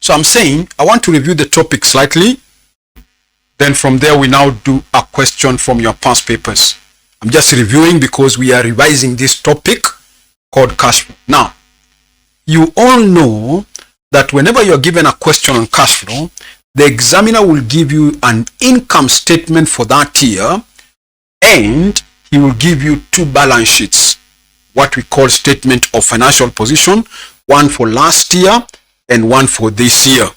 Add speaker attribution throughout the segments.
Speaker 1: So I'm saying I want to review the topic slightly. Then from there, we now do a question from your past papers. I'm just reviewing because we are revising this topic called cash flow. Now, you all know that whenever you're given a question on cash flow, the examiner will give you an income statement for that year, and he will give you two balance sheets, what we call statement of financial position, one for last year and one for this year.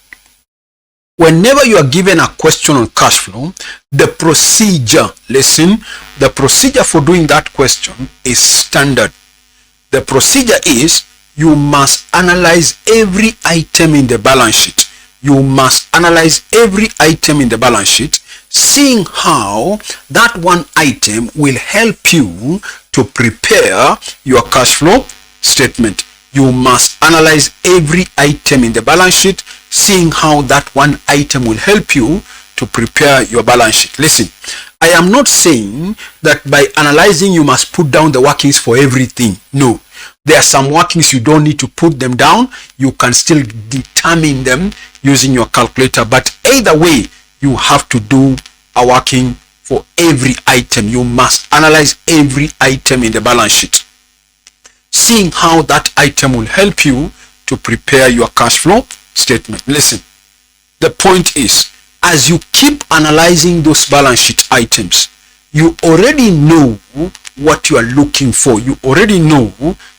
Speaker 1: Whenever you are given a question on cash flow, the procedure, listen, the procedure for doing that question is standard. The procedure is you must analyze every item in the balance sheet. You must analyze every item in the balance sheet, seeing how that one item will help you to prepare your cash flow statement. You must analyze every item in the balance sheet, seeing how that one item will help you to prepare your balance sheet. Listen, I am not saying that by analyzing you must put down the workings for everything. No, there are some workings you don't need to put them down. You can still determine them using your calculator, but either way, you have to do a working for every item. You must analyze every item in the balance sheet, seeing how that item will help you to prepare your cash flow statement. Listen, the point is, as you keep analyzing those balance sheet items, you already know what you are looking for. You already know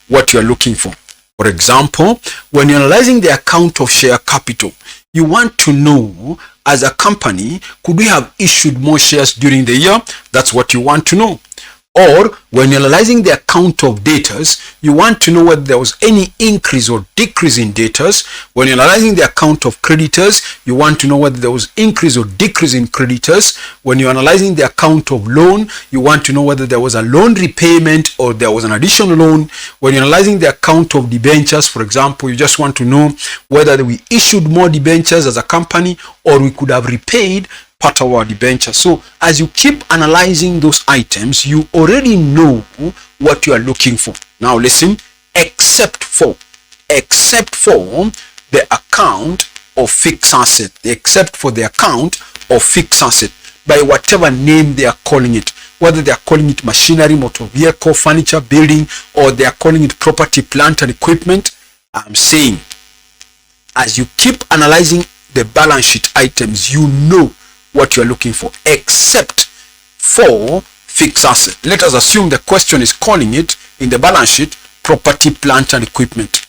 Speaker 1: what you are looking for. For example, when you're analyzing the account of share capital, you want to know, as a company, could we have issued more shares during the year? That's what you want to know. Or when you're analyzing the account of debtors, you want to know whether there was any increase or decrease in debtors. When you're analyzing the account of creditors, you want to know whether there was increase or decrease in creditors. When you're analyzing the account of loan, you want to know whether there was a loan repayment or there was an additional loan. When you're analyzing the account of debentures, for example, you just want to know whether we issued more debentures as a company or we could have repaid part of our debenture. So as you keep analyzing those items, you already know what you are looking for. Now listen, except for the account of fixed asset, except for the account of fixed asset, by whatever name they are calling it, whether they are calling it machinery, motor vehicle, furniture, building, or they are calling it property, plant and equipment. I'm saying, as you keep analyzing the balance sheet items, you know what you're looking for, except for fixed asset. Let us assume the question is calling it in the balance sheet property, plant and equipment.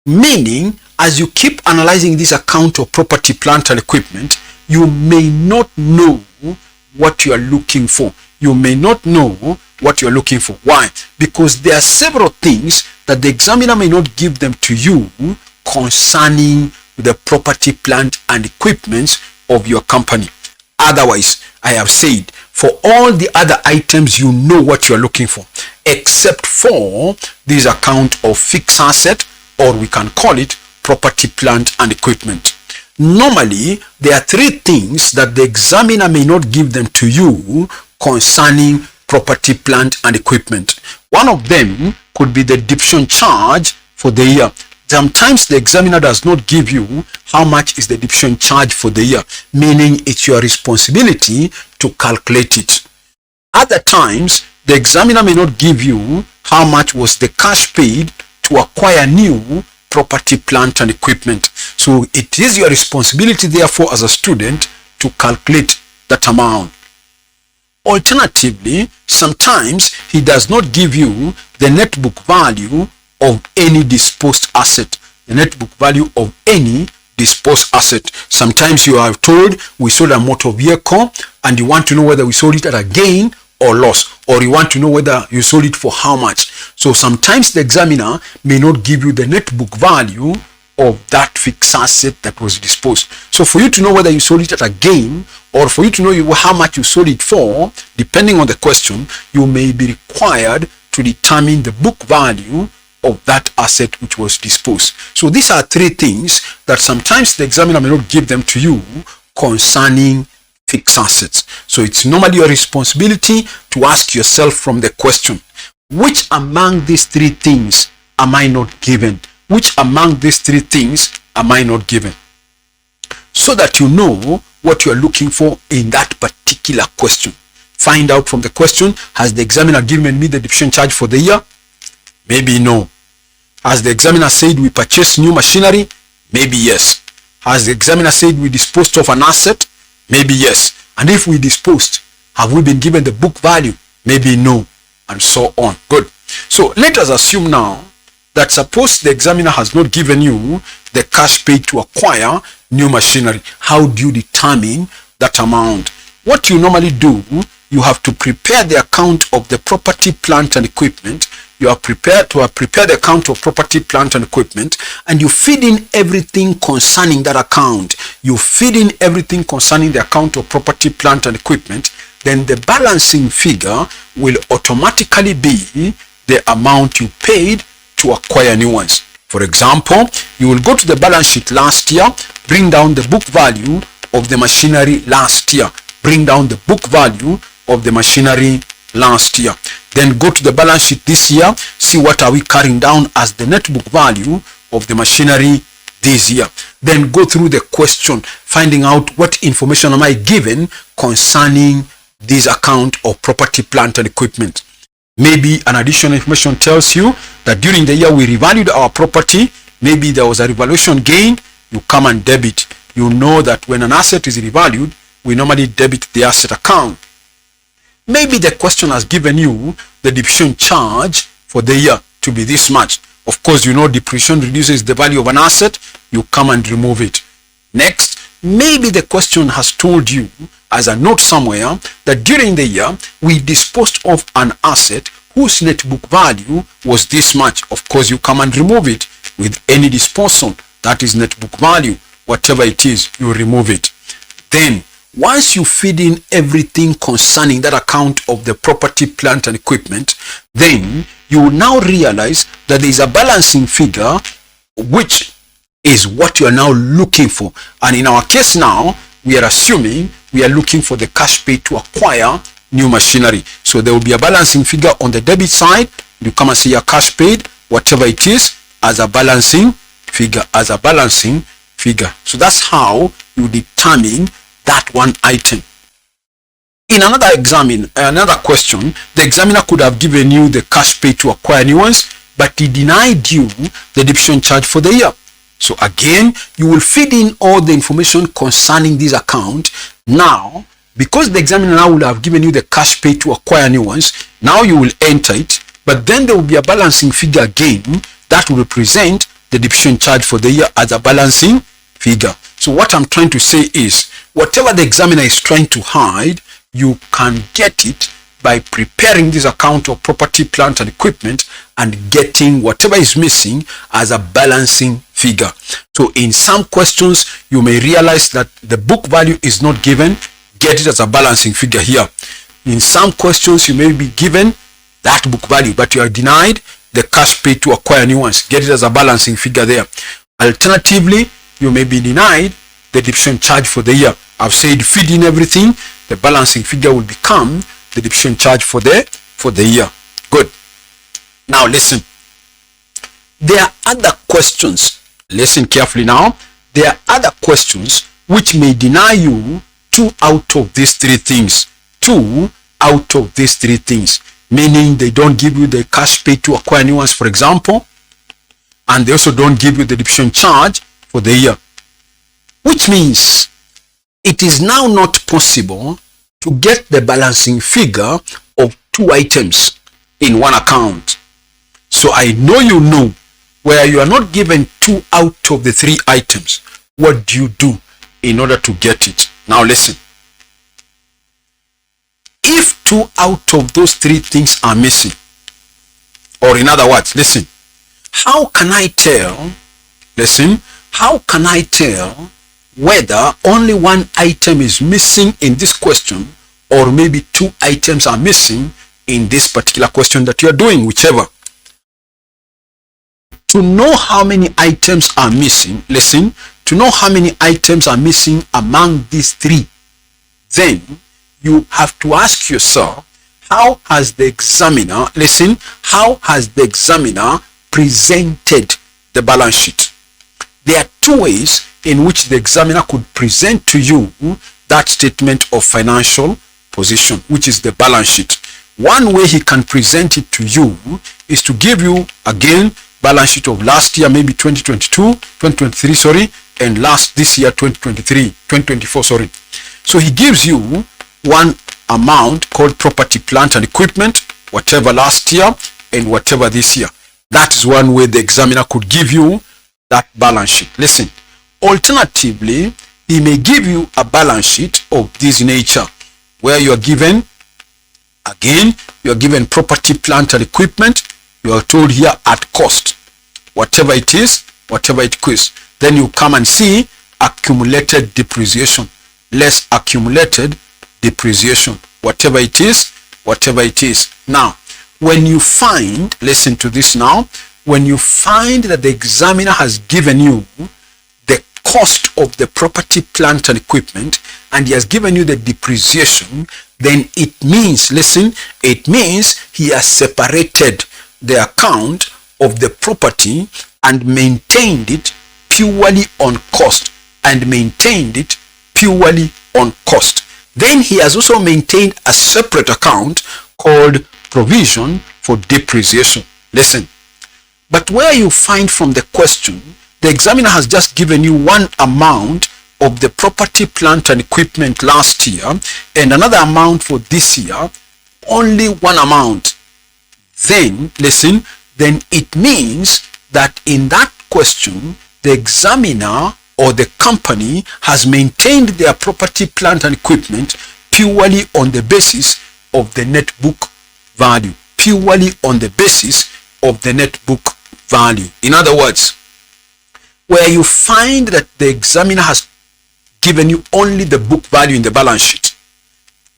Speaker 1: Meaning, as you keep analyzing this account of property, plant and equipment, you may not know what you are looking for. You may not know what you are looking for. Why? Because there are several things that the examiner may not give them to you concerning the property, plant and equipment of your company. Otherwise, I have said, for all the other items, you know what you are looking for, except for this account of fixed asset, or we can call it property, plant and equipment. Normally, there are three things that the examiner may not give them to you concerning property, plant and equipment. One of them could be the depletion charge for the year. Sometimes the examiner does not give you how much is the depletion charge for the year, meaning it's your responsibility to calculate it. Other times, the examiner may not give you how much was the cash paid to acquire new property, plant and equipment. So it is your responsibility, therefore, as a student to calculate that amount. Alternatively, sometimes he does not give you the net book value of any disposed asset, the net book value of any disposed asset. Sometimes you are told we sold a motor vehicle and you want to know whether we sold it at a gain or loss, or you want to know whether you sold it for how much. So sometimes the examiner may not give you the net book value of that fixed asset that was disposed. So for you to know whether you sold it at a gain or for you to know how much you sold it for, depending on the question, you may be required to determine the book value of that asset which was disposed. So these are three things that sometimes the examiner may not give them to you concerning fixed assets. So it's normally your responsibility to ask yourself from the question, which among these three things am I not given? Which among these three things am I not given? so that you know what you are looking for in that particular question. Find out from the question, has the examiner given me the depreciation charge for the year? Maybe no. Has the examiner said we purchased new machinery? Maybe yes. Has the examiner said we disposed of an asset? Maybe yes. And if we disposed, have we been given the book value? Maybe no. And so on. Good. So let us assume now that suppose the examiner has not given you the cash paid to acquire new machinery. How do you determine that amount? What you normally do, you have to prepare the account of the property, plant and equipment. You are prepared to prepare the account of property, plant and equipment, and you feed in everything concerning that account. You feed in everything concerning the account of property, plant and equipment. Then the balancing figure will automatically be the amount you paid to acquire new ones. For example, you will go to the balance sheet last year, bring down the book value of the machinery last year. Bring down the book value of the machinery last year. Then go to the balance sheet this year, see what are we carrying down as the net book value of the machinery this year. Then go through the question, finding out what information am I given concerning this account of property, plant and equipment. Maybe an additional information tells you that during the year we revalued our property. Maybe there was a revaluation gain. You come and debit. You know that when an asset is revalued, we normally debit the asset account. Maybe the question has given you the depreciation charge for the year to be this much. Of course, you know depreciation reduces the value of an asset. You come and remove it. Next, maybe the question has told you as a note somewhere that during the year we disposed of an asset whose net book value was this much. Of course, you come and remove it with any disposal. That is net book value. Whatever it is, you remove it. Then, once you feed in everything concerning that account of the property, plant and equipment, then you will now realize that there is a balancing figure which is what you are now looking for. And in our case now, we are assuming we are looking for the cash paid to acquire new machinery. So there will be a balancing figure on the debit side. You come and see your cash paid, whatever it is, as a balancing figure, So that's how you determine that one item. In another question, the examiner could have given you the cash paid to acquire new ones, but he denied you the depreciation charge for the year. So again, you will feed in all the information concerning this account. Now, because the examiner now will have given you the cash paid to acquire new ones, now you will enter it, but then there will be a balancing figure again that will represent the depreciation charge for the year as a balancing figure. So what I'm trying to say is, whatever the examiner is trying to hide, you can get it by preparing this account of property, plant and equipment and getting whatever is missing as a balancing figure. So in some questions, you may realize that the book value is not given. Get it as a balancing figure here. In some questions, you may be given that book value, but you are denied the cash paid to acquire new ones. Get it as a balancing figure there. Alternatively, you may be denied the depreciation charge for the year. I've said feed in everything. The balancing figure will become the depreciation charge for the year. Good. Now listen. There are other questions. Listen carefully now. There are other questions which may deny you 2 out of these 3 things. 2 out of these 3 things. Meaning they don't give you the cash paid to acquire new ones, for example. And they also don't give you the depreciation charge for the year. Which means it is now not possible to get the balancing figure of 2 items in one account. So I know where you are not given 2 out of the 3 items. What do you do in order to get it? Now listen. If 2 out of those 3 things are missing, or in other words, listen, how can I tell, whether only 1 item is missing in this question, or maybe 2 items are missing in this particular question that you are doing, whichever? To know how many items are missing, to know how many items are missing among these 3, then you have to ask yourself, how has the examiner, presented the balance sheet? There are 2 ways in which the examiner could present to you that statement of financial position, which is the balance sheet. One way he can present it to you is to give you, again, balance sheet of last year, maybe 2023, sorry, and this year, 2024, sorry. So he gives you one amount called property, plant, and equipment, whatever last year and whatever this year. That is one way the examiner could give you that balance sheet. Listen, alternatively, he may give you a balance sheet of this nature, where you are given, again, you are given property, plant, and equipment. You are told here at cost, whatever it is, whatever it costs. Then you come and see accumulated depreciation, less accumulated depreciation, whatever it is, whatever it is. Now, when you find, listen to this now, when you find that the examiner has given you the cost of the property, plant, and equipment, and he has given you the depreciation, then it means, listen, it means he has separated the account of the property and maintained it purely on cost, and maintained it purely on cost. Then he has also maintained a separate account called provision for depreciation. Listen, but where you find from the question, the examiner has just given you one amount of the property, plant, and equipment last year and another amount for this year, only one amount, then, listen, then it means that in that question, the examiner or the company has maintained their property, plant, and equipment purely on the basis of the net book value. Purely on the basis of the net book value. In other words, where you find that the examiner has given you only the book value in the balance sheet,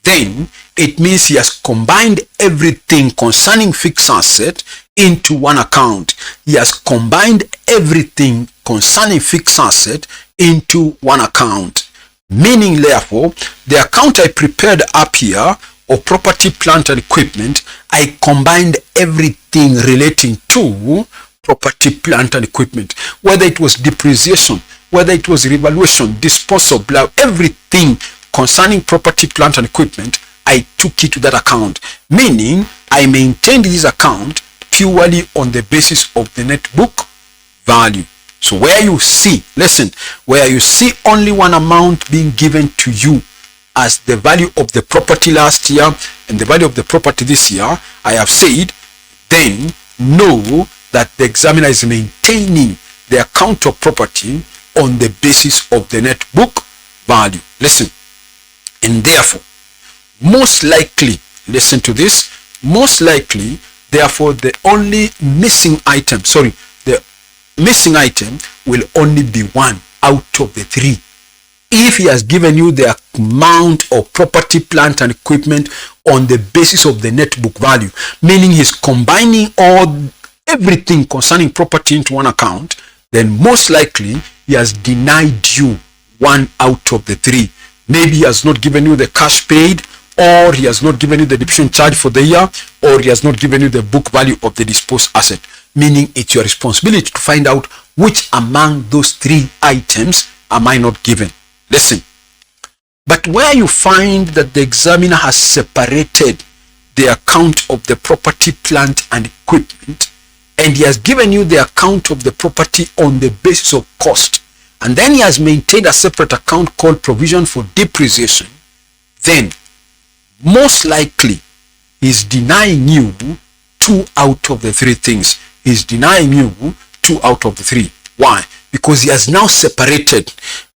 Speaker 1: then it means he has combined everything concerning fixed asset into one account. He has combined everything concerning fixed asset into one account. Meaning, therefore, the account I prepared up here of property, plant, and equipment, I combined everything relating to property, plant, and equipment. Whether it was depreciation, whether it was revaluation, disposal, everything concerning property, plant, and equipment, I took it to that account. Meaning, I maintained this account purely on the basis of the net book value. So where you see, listen, where you see only one amount being given to you as the value of the property last year and the value of the property this year, I have said, then know that the examiner is maintaining the account of property on the basis of the net book value. Listen, and therefore, most likely, listen to this, most likely, therefore, the only missing item, the missing item will only be one out of the three. If he has given you the amount of property, plant, and equipment on the basis of the net book value, meaning he's combining everything concerning property into one account, then most likely he has denied you one out of the three. Maybe he has not given you the cash paid, or he has not given you the depreciation charge for the year, or he has not given you the book value of the disposed asset. Meaning it's your responsibility to find out which among those three items am I not given. Listen, but where you find that the examiner has separated the account of the property, plant, and equipment, and he has given you the account of the property on the basis of cost, and then he has maintained a separate account called provision for depreciation, then most likely he's denying you two out of the three things. He's denying you two out of the three. Why? Because he has now separated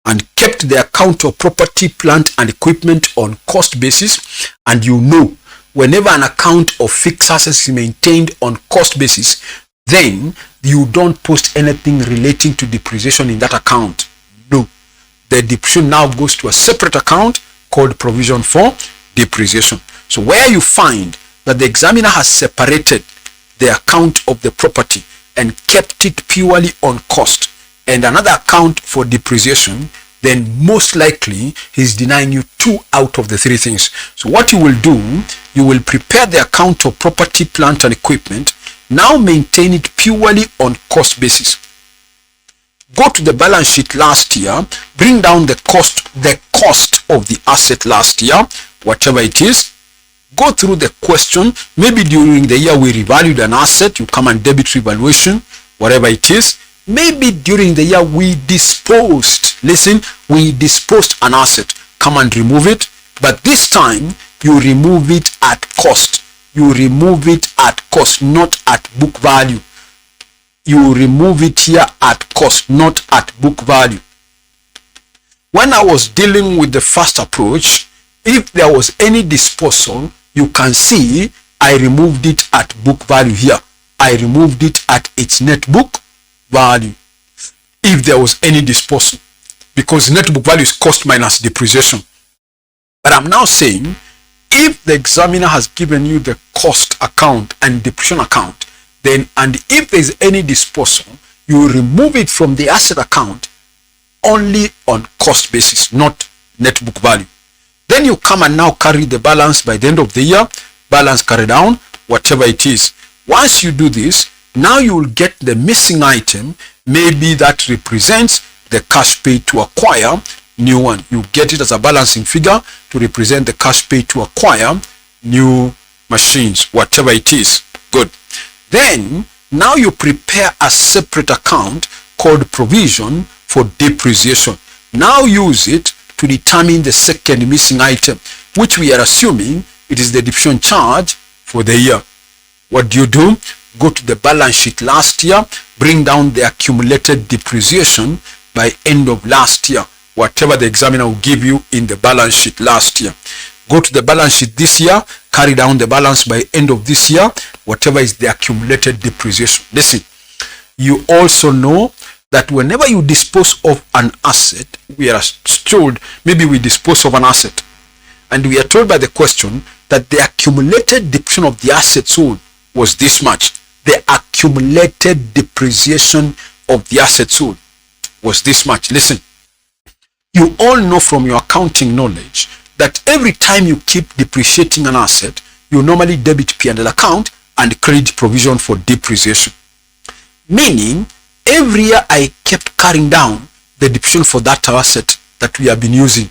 Speaker 1: and kept the account of property, plant, and equipment on cost basis. And you know, whenever an account of fixed assets is maintained on cost basis, then you don't post anything relating to depreciation in that account. No. The depreciation now goes to a separate account called provision for depreciation. So where you find that the examiner has separated the account of the property and kept it purely on cost and another account for depreciation, then most likely he's denying you two out of the three things. So what you will do, you will prepare the account of property, plant, and equipment, now maintain it purely on cost basis. go to the balance sheet last year, bring down the cost of the asset last year, whatever it is. Go through the question. Maybe during the year we revalued an asset, you come and debit revaluation, whatever it is. Maybe during the year we disposed, we disposed an asset, come and remove it. But this time you remove it at cost. You remove it at cost, not at book value. You remove it here at cost, not at book value. When I was dealing with the first approach, if there was any disposal, you can see I removed it at book value here. I removed it at its net book value. If there was any disposal, because net book value is cost minus depreciation. But I'm now saying, if the examiner has given you the cost account and depreciation account, then, and if there's any disposal, you remove it from the asset account only on cost basis, not net book value. Then you come and now carry the balance by the end of the year, balance carry down, whatever it is. Once you do this, now you will get the missing item, maybe that represents the cash paid to acquire new one. You get it as a balancing figure to represent the cash paid to acquire new machines, whatever it is. Good. Then now you prepare a separate account called provision for depreciation. Now use it to determine the second missing item, which we are assuming it is the depreciation charge for the year. What do? Go to the balance sheet last year, bring down the accumulated depreciation by end of last year, whatever the examiner will give you in the balance sheet last year. Go to the balance sheet this year, carry down the balance by end of this year, whatever is the accumulated depreciation. Listen, you also know that whenever you dispose of an asset, we are told, maybe we dispose of an asset, and we are told by the question that the accumulated depreciation of the asset sold was this much. The accumulated depreciation of the asset sold was this much. Listen, you all know from your accounting knowledge that every time you keep depreciating an asset, you normally debit P&L account and credit provision for depreciation. Meaning, every year I kept carrying down the depreciation for that asset that we have been using.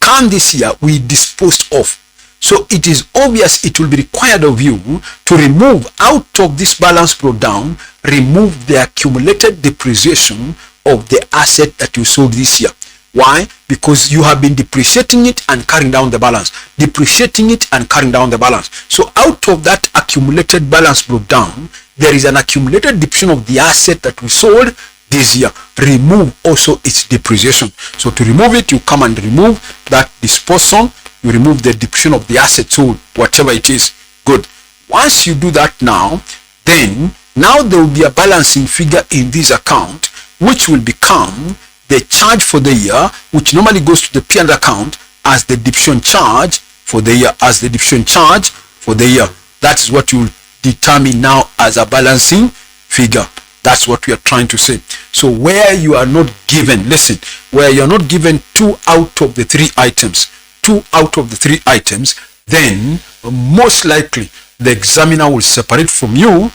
Speaker 1: Come this year, we disposed of. So it is obvious it will be required of you to remove out of this balance brought down, remove the accumulated depreciation of the asset that you sold this year. Why? Because you have been depreciating it and carrying down the balance. Depreciating it and carrying down the balance. So out of that accumulated balance brought down, there is an accumulated depreciation of the asset that we sold this year. Remove also its depreciation. So to remove it, you come and remove that disposal. You remove the depreciation of the asset sold, whatever it is. Good. Once you do that now, then now there will be a balancing figure in this account, which will become the charge for the year, which normally goes to the P&L account as the depreciation charge for the year, as the depreciation charge for the year. That's what you will determine now as a balancing figure. That's what we are trying to say. So where you are not given, listen, where you are not given 2 out of the 3 items, 2 out of the 3 items, then most likely the examiner will separate from you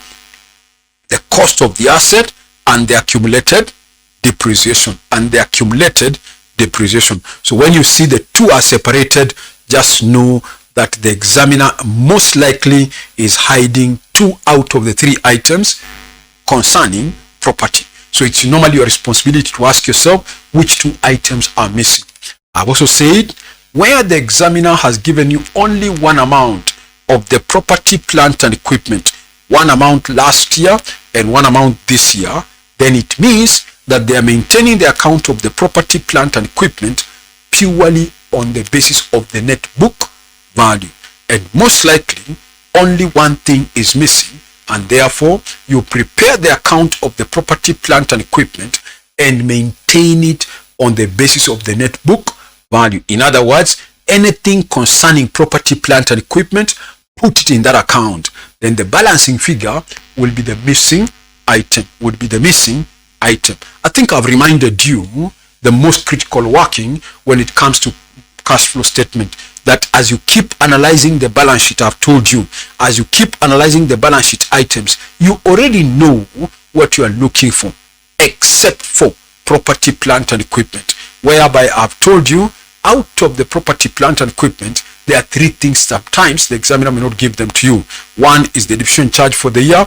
Speaker 1: the cost of the asset and the accumulated depreciation, and the accumulated depreciation. So when you see the 2 are separated, just know that the examiner most likely is hiding 2 out of the 3 items concerning property. So it's normally your responsibility to ask yourself which 2 items are missing. I've also said, where the examiner has given you only one amount of the property, plant and equipment, one amount last year and one amount this year, then it means that they are maintaining the account of the property, plant and equipment purely on the basis of the net book value. And most likely only one thing is missing, and therefore you prepare the account of the property, plant and equipment and maintain it on the basis of the net book value. In other words, anything concerning property, plant and equipment, put it in that account. Then the balancing figure will be the missing item, I think I've reminded you the most critical working when it comes to cash flow statement, that as you keep analyzing the balance sheet, I've told you, as you keep analyzing the balance sheet items, you already know what you are looking for, except for property, plant and equipment, whereby I've told you out of the property, plant and equipment, there are three things sometimes the examiner may not give them to you. One is the depreciation charge for the year,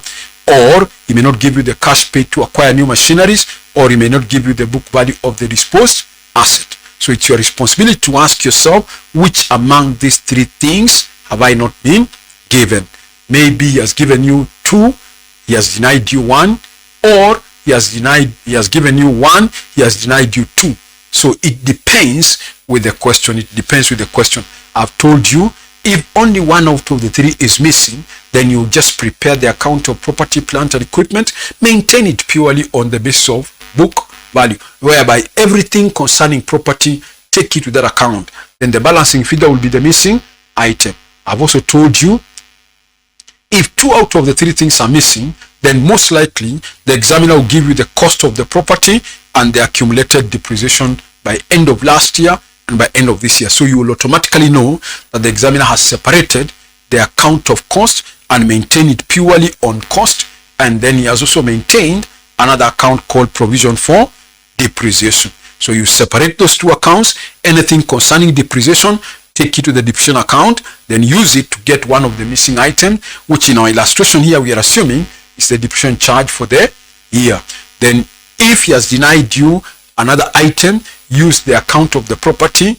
Speaker 1: or he may not give you the cash paid to acquire new machineries, or he may not give you the book value of the disposed asset. So it's your responsibility to ask yourself, which among these three things have I not been given? Maybe he has given you two, he has denied you one, or he has given you one, he has denied you two. So it depends with the question. It depends with the question. I've told you, if only one out of the three is missing, then you just prepare the account of property, plant and equipment, maintain it purely on the basis of book value, whereby everything concerning property, take it to that account. Then the balancing figure will be the missing item. I've also told you, if two out of the three things are missing, then most likely the examiner will give you the cost of the property and the accumulated depreciation by end of last year and by end of this year. So you will automatically know that the examiner has separated the account of cost and maintained it purely on cost, and then he has also maintained another account called provision for depreciation. So you separate those two accounts. Anything concerning depreciation, take it to the depreciation account, then use it to get one of the missing items, which in our illustration here we are assuming is the depreciation charge for the year. Then if he has denied you another item, use the account of the property,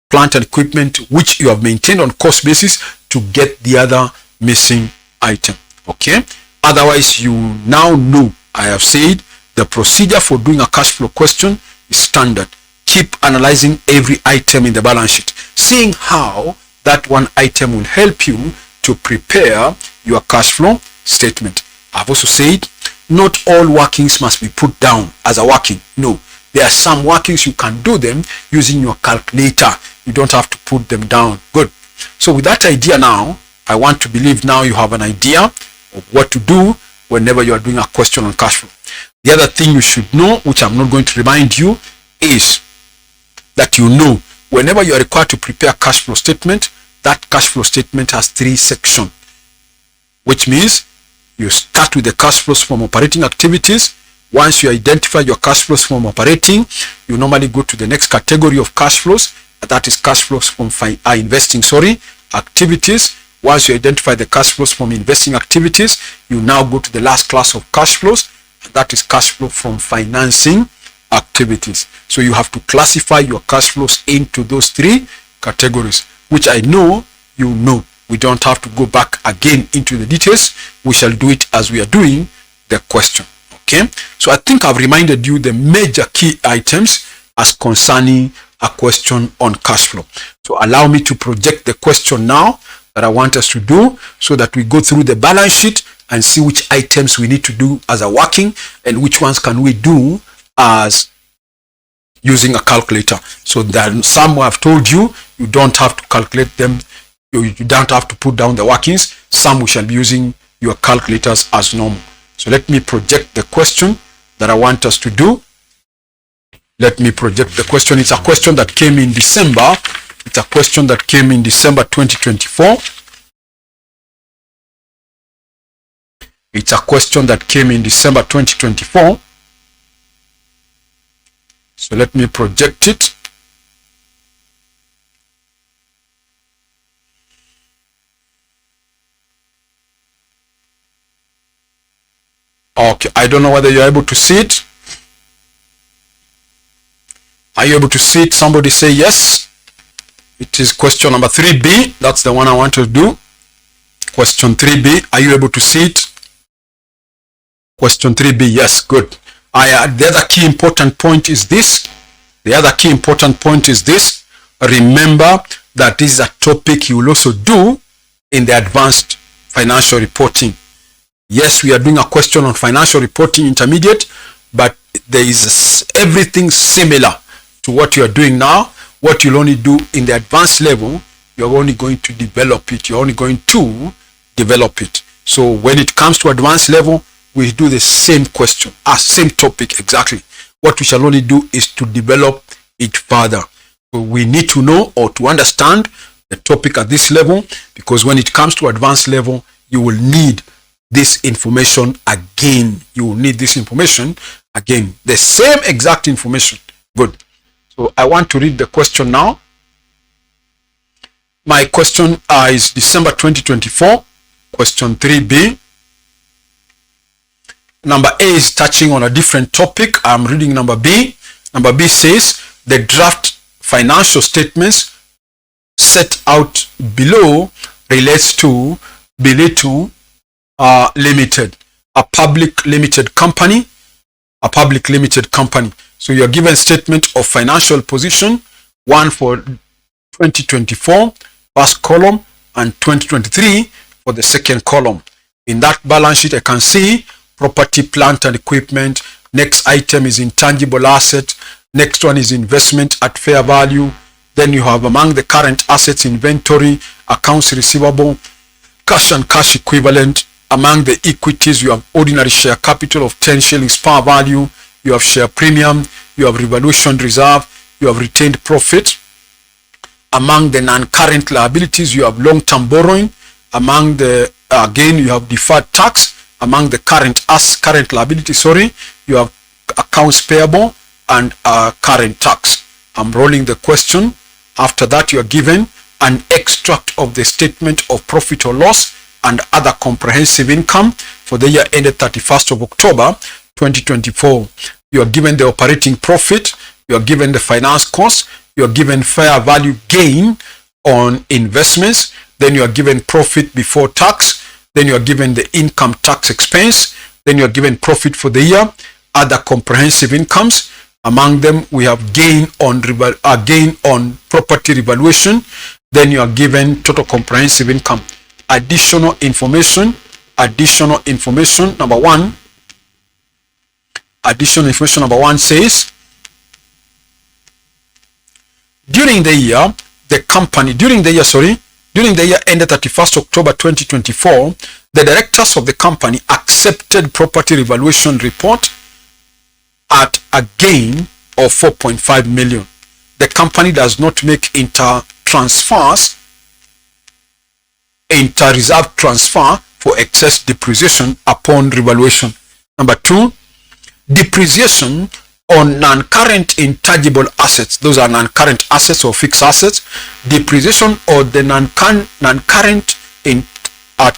Speaker 1: plant and equipment, which you have maintained on cost basis, to get the other missing item. Okay? Otherwise, you now know, I have said, the procedure for doing a cash flow question is standard. Keep analyzing every item in the balance sheet, seeing how that one item will help you to prepare your cash flow statement. I've also said, not all workings must be put down as a working. No, there are some workings you can do them using your calculator. You don't have to put them down. Good. So with that idea now, I want to believe now you have an idea of what to do whenever you are doing a question on cash flow. The other thing you should know, which I'm not going to remind you, is that you know whenever you are required to prepare a cash flow statement, that cash flow statement has three sections, which means you start with the cash flows from operating activities. Once you identify your cash flows from operating, you normally go to the next category of cash flows, that is cash flows from investing activities. Once you identify the cash flows from investing activities, you now go to the last class of cash flows, and that is cash flow from financing activities. So you have to classify your cash flows into those three categories, which I know you know. We don't have to go back again into the details. We shall do it as we are doing the question. Okay, so I think I've reminded you the major key items as concerning a question on cash flow. So allow me to project the question now that I want us to do, so that we go through the balance sheet and see which items we need to do as a working and which ones can we do as using a calculator. So that some I've told you, you don't have to calculate them. You don't have to put down the workings. Some we shall be using your calculators as normal. So let me project the question that I want us to do. Let me project the question. It's a question that came in December. It's a question that came in December 2024. It's a question that came in December 2024. So let me project it. Okay, I don't know whether you're able to see it. Are you able to see it? Somebody say yes. It is question number 3B. That's the one I want to do. Question 3B. Are you able to see it? Question 3B. Yes, good. The other key important point is this. Remember that this is a topic you will also do in the advanced financial reporting. Yes, we are doing a question on financial reporting intermediate, but there is everything similar to what you are doing now. What you'll only do in the advanced level, you're only going to develop it. So when it comes to advanced level, we do the same question, same topic exactly. What we shall only do is to develop it further. So we need to know or to understand the topic at this level, because when it comes to advanced level, you will need this information again. You will need this information Again, the same exact information. Good. So I want to read the question now. My question is December 2024, question 3B. Number A is touching on a different topic. I'm reading number B. Number B says the draft financial statements set out below relates to Bilito Limited, a public limited company. So you're given statement of financial position, one for 2024, first column, and 2023 for the second column. In that balance sheet, I can see property, plant, and equipment. Next item is intangible asset. Next one is investment at fair value. Then you have among the current assets, inventory, accounts receivable, cash and cash equivalent. Among the equities, you have ordinary share capital of 10 shillings par value. You have share premium. You have revaluation reserve. You have retained profit. Among the non-current liabilities, you have long-term borrowing. Among the, again, you have deferred tax. Among the current liabilities, you have accounts payable and current tax. I'm rolling the question. After that, you are given an extract of the statement of profit or loss and other comprehensive income for the year ended 31st of October 2024. You are given the operating profit. You are given the finance cost. You are given fair value gain on investments. Then you are given profit before tax. Then you are given the income tax expense. Then you are given profit for the year, other comprehensive incomes. Among them, we have gain on property revaluation. Then you are given total comprehensive income. Additional information. Number one. Additional information number one says, during the year ended 31st October 2024, the directors of the company accepted property revaluation report at a gain of 4.5 million. The company does not make inter-reserve transfer for excess depreciation upon revaluation. Number two, depreciation on non-current intangible assets. Those are non-current assets or fixed assets. Depreciation on the non-current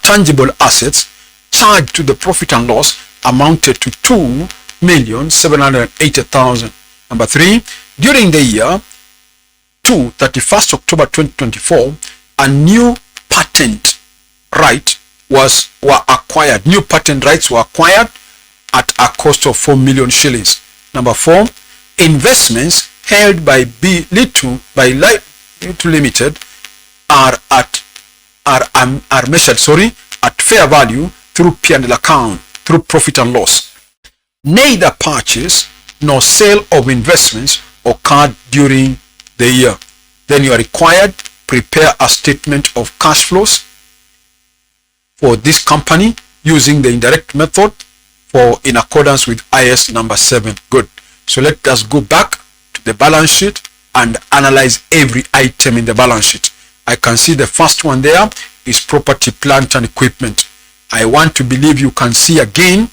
Speaker 1: tangible assets charged to the profit and loss amounted to 2,780,000. Number three, during the year to 31st October 2024, a new patent right were acquired. New patent rights were acquired at a cost of 4 million shillings. Number four, investments held by Bilito Limited are measured at fair value through P&L account, through profit and loss. Neither purchase nor sale of investments occurred during the year. Then you are required to prepare a statement of cash flows for this company using the indirect method in accordance with IS number 7. Good. So let us go back to the balance sheet and analyze every item in the balance sheet. I can see the first one there is property, plant, and equipment. I want to believe you can see again.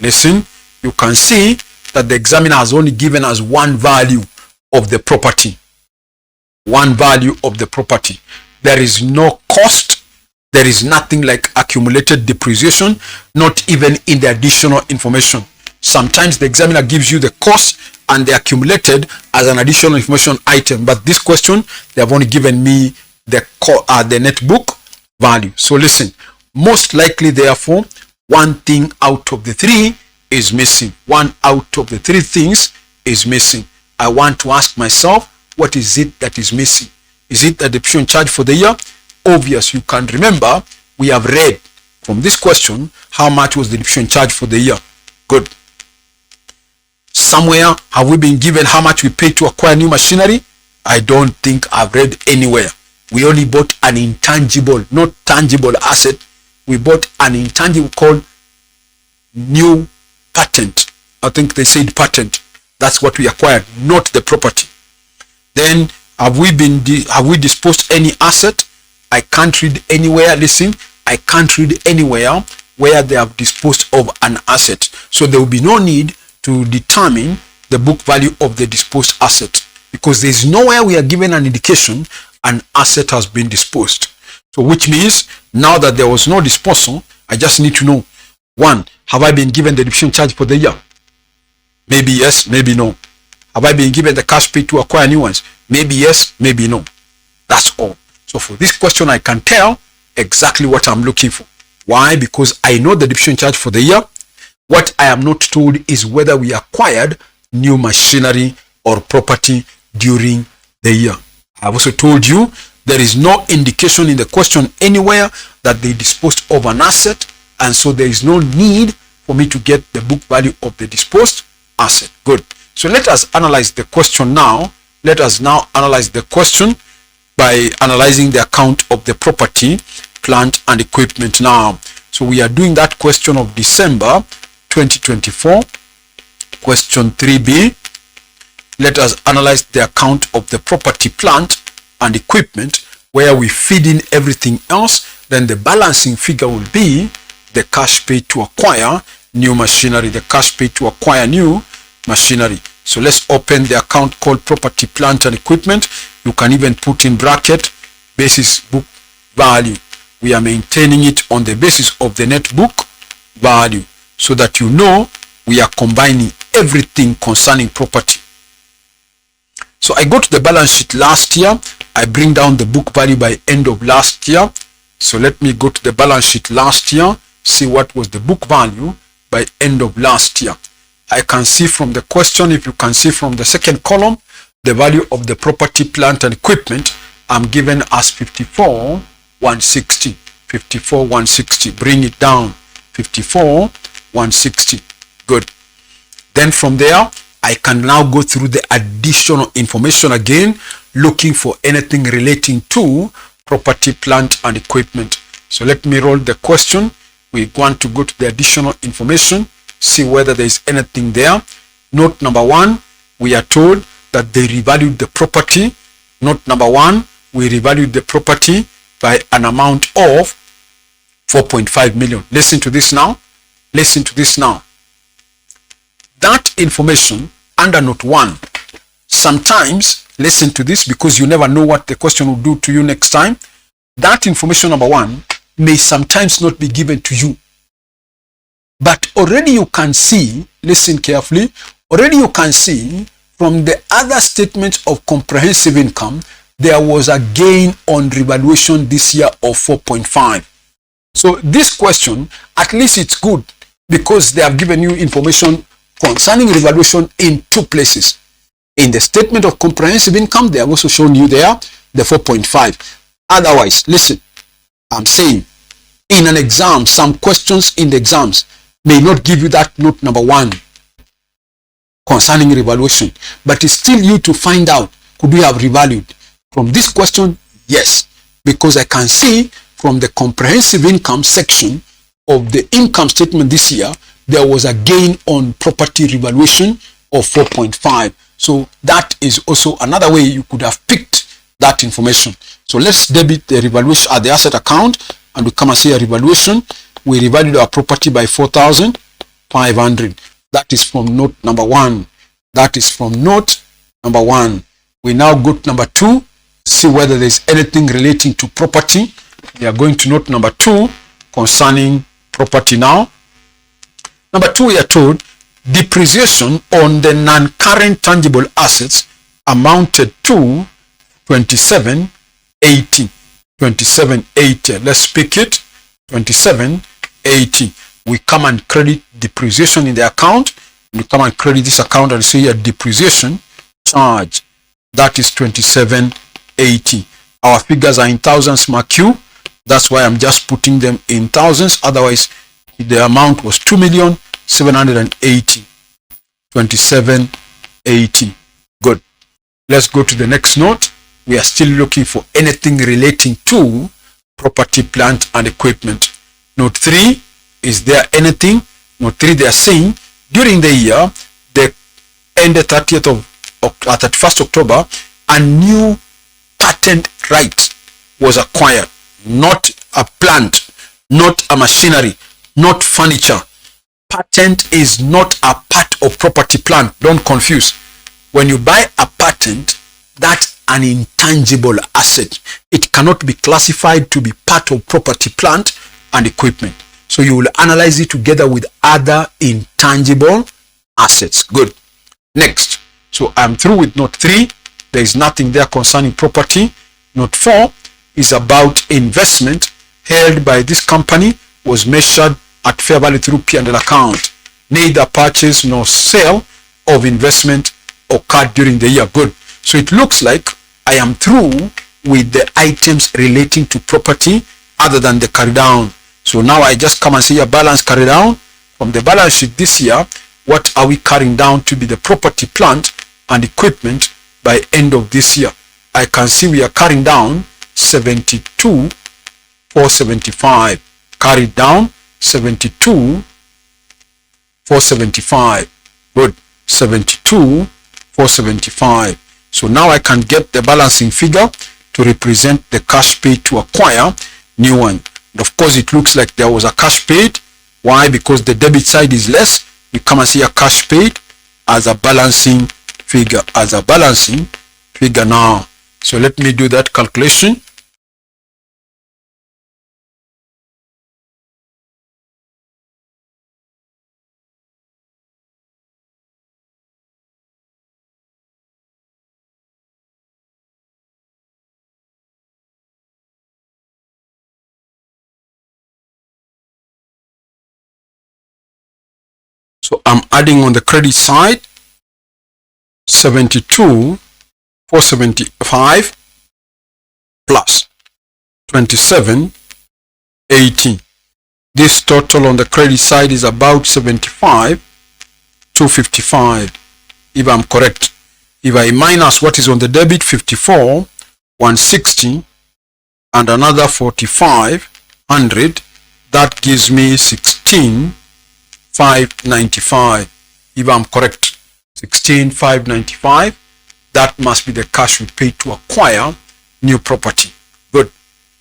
Speaker 1: Listen, you can see that the examiner has only given us one value of the property. One value of the property. There is no cost. There is nothing like accumulated depreciation, not even in the additional information. Sometimes the examiner gives you the cost and the accumulated as an additional information item. But this question, they have only given me the net book value. So listen, most likely, therefore, one thing out of the three is missing. One out of the three things is missing. I want to ask myself, what is it that is missing? Is it the depreciation charge for the year? Obvious, you can remember, we have read from this question how much was the depreciation charge for the year. Good. Somewhere have we been given how much we paid to acquire new machinery? I don't think I've read anywhere. We only bought an intangible, not tangible asset. We bought an intangible called new patent. I think they said patent. That's what we acquired, not the property. Then have we disposed any asset? I can't read anywhere. Listen, I can't read anywhere where they have disposed of an asset. So there will be no need to determine the book value of the disposed asset, because there is nowhere we are given an indication an asset has been disposed. So which means now that there was no disposal, I just need to know, one, have I been given the depreciation charge for the year? Maybe yes, maybe no. Have I been given the cash paid to acquire new ones? Maybe yes, maybe no. That's all. So for this question, I can tell exactly what I'm looking for. Why? Because I know the depreciation charge for the year. What I am not told is whether we acquired new machinery or property during the year. I've also told you there is no indication in the question anywhere that they disposed of an asset, and so there is no need for me to get the book value of the disposed asset. Good. So let us analyze the question now. Let us now analyze the question by analyzing the account of the property, plant and equipment now. So we are doing that question of December 2024, question 3B. Let us analyze the account of the property, plant and equipment, where we feed in everything else. Then the balancing figure will be the cash paid to acquire new machinery, the cash paid to acquire new machinery. So let's open the account called property, plant and equipment. You can even put in bracket basis book value. We are maintaining it on the basis of the net book value, so that you know we are combining everything concerning property. So I go to the balance sheet last year. I bring down the book value by end of last year. So let me go to the balance sheet last year, see what was the book value by end of last year. I can see from the question, if you can see from the second column, the value of the property, plant and equipment, I'm given as 54,160. 54,160. Bring it down. 54,160. Good. Then from there, I can now go through the additional information again, looking for anything relating to property, plant and equipment. So let me roll the question. We want to go to the additional information, see whether there is anything there. Note number 1, we are told that they revalued the property. Note number 1, we revalued the property by an amount of 4.5 million. Listen to this now. Listen to this now. That information under note 1, sometimes, listen to this because you never know what the question will do to you next time. That information number 1 may sometimes not be given to you. But already you can see, listen carefully, already you can see from the other statements of comprehensive income, there was a gain on revaluation this year of 4.5. So this question, at least it's good because they have given you information concerning revaluation in 2 places. In the statement of comprehensive income, they have also shown you there the 4.5. Otherwise, listen, I'm saying in an exam, some questions in the exams may not give you that note number 1 concerning revaluation, but it's still you to find out, could we have revalued? From this question, yes, because I can see from the comprehensive income section of the income statement this year, there was a gain on property revaluation of 4.5. So that is also another way you could have picked that information. So let's debit the revaluation at the asset account, and we come and see a revaluation. We revalued our property by 4,500. That is from note number 1. That is from note number 1. We now go to number 2, see whether there is anything relating to property. We are going to note number 2 concerning property now. Number 2, we are told depreciation on the non-current tangible assets amounted to 2780. 2780. Let's pick it. 2780. We come and credit depreciation in the account. We come and credit this account and say a depreciation charge. That is 2780. Our figures are in thousands, mark you. That's why I'm just putting them in thousands. Otherwise, the amount was 2,780,000. 2780. Good. Let's go to the next note. We are still looking for anything relating to property, plant and equipment. Note 3, is there anything? Note 3, they are saying during the year, the end 31st October, a new patent right was acquired. Not a plant, not a machinery, not furniture. patent is not a part of property, plant. Don't confuse. When you buy a patent, that's an intangible asset. It cannot be classified to be part of property, plant, and equipment. So you will analyze it together with other intangible assets. Good. Next. So I'm through with note 3. There is nothing there concerning property. Note 4 is about investment held by this company was measured at fair value through P&L account. Neither purchase nor sale of investment occurred during the year. Good. So it looks like I am through with the items relating to property other than the carry down. So now I just come and see a balance carry down. From the balance sheet this year, what are we carrying down to be the property, plant, and equipment by end of this year? I can see we are carrying down 72,475. Carried down 72,475. Good. 72,475. So now I can get the balancing figure to represent the cash paid to acquire new one. And of course, it looks like there was a cash paid. Why? Because the debit side is less. We come and see a cash paid as a balancing figure. Now. So let me do that calculation. So I'm adding on the credit side 72,475 plus 27,18. This total on the credit side is about 75,255, if I'm correct. If I minus what is on the debit, 54,160, and another 4,500, that gives me 16,595. If I'm correct, 16,595, that must be the cash we paid to acquire new property. Good.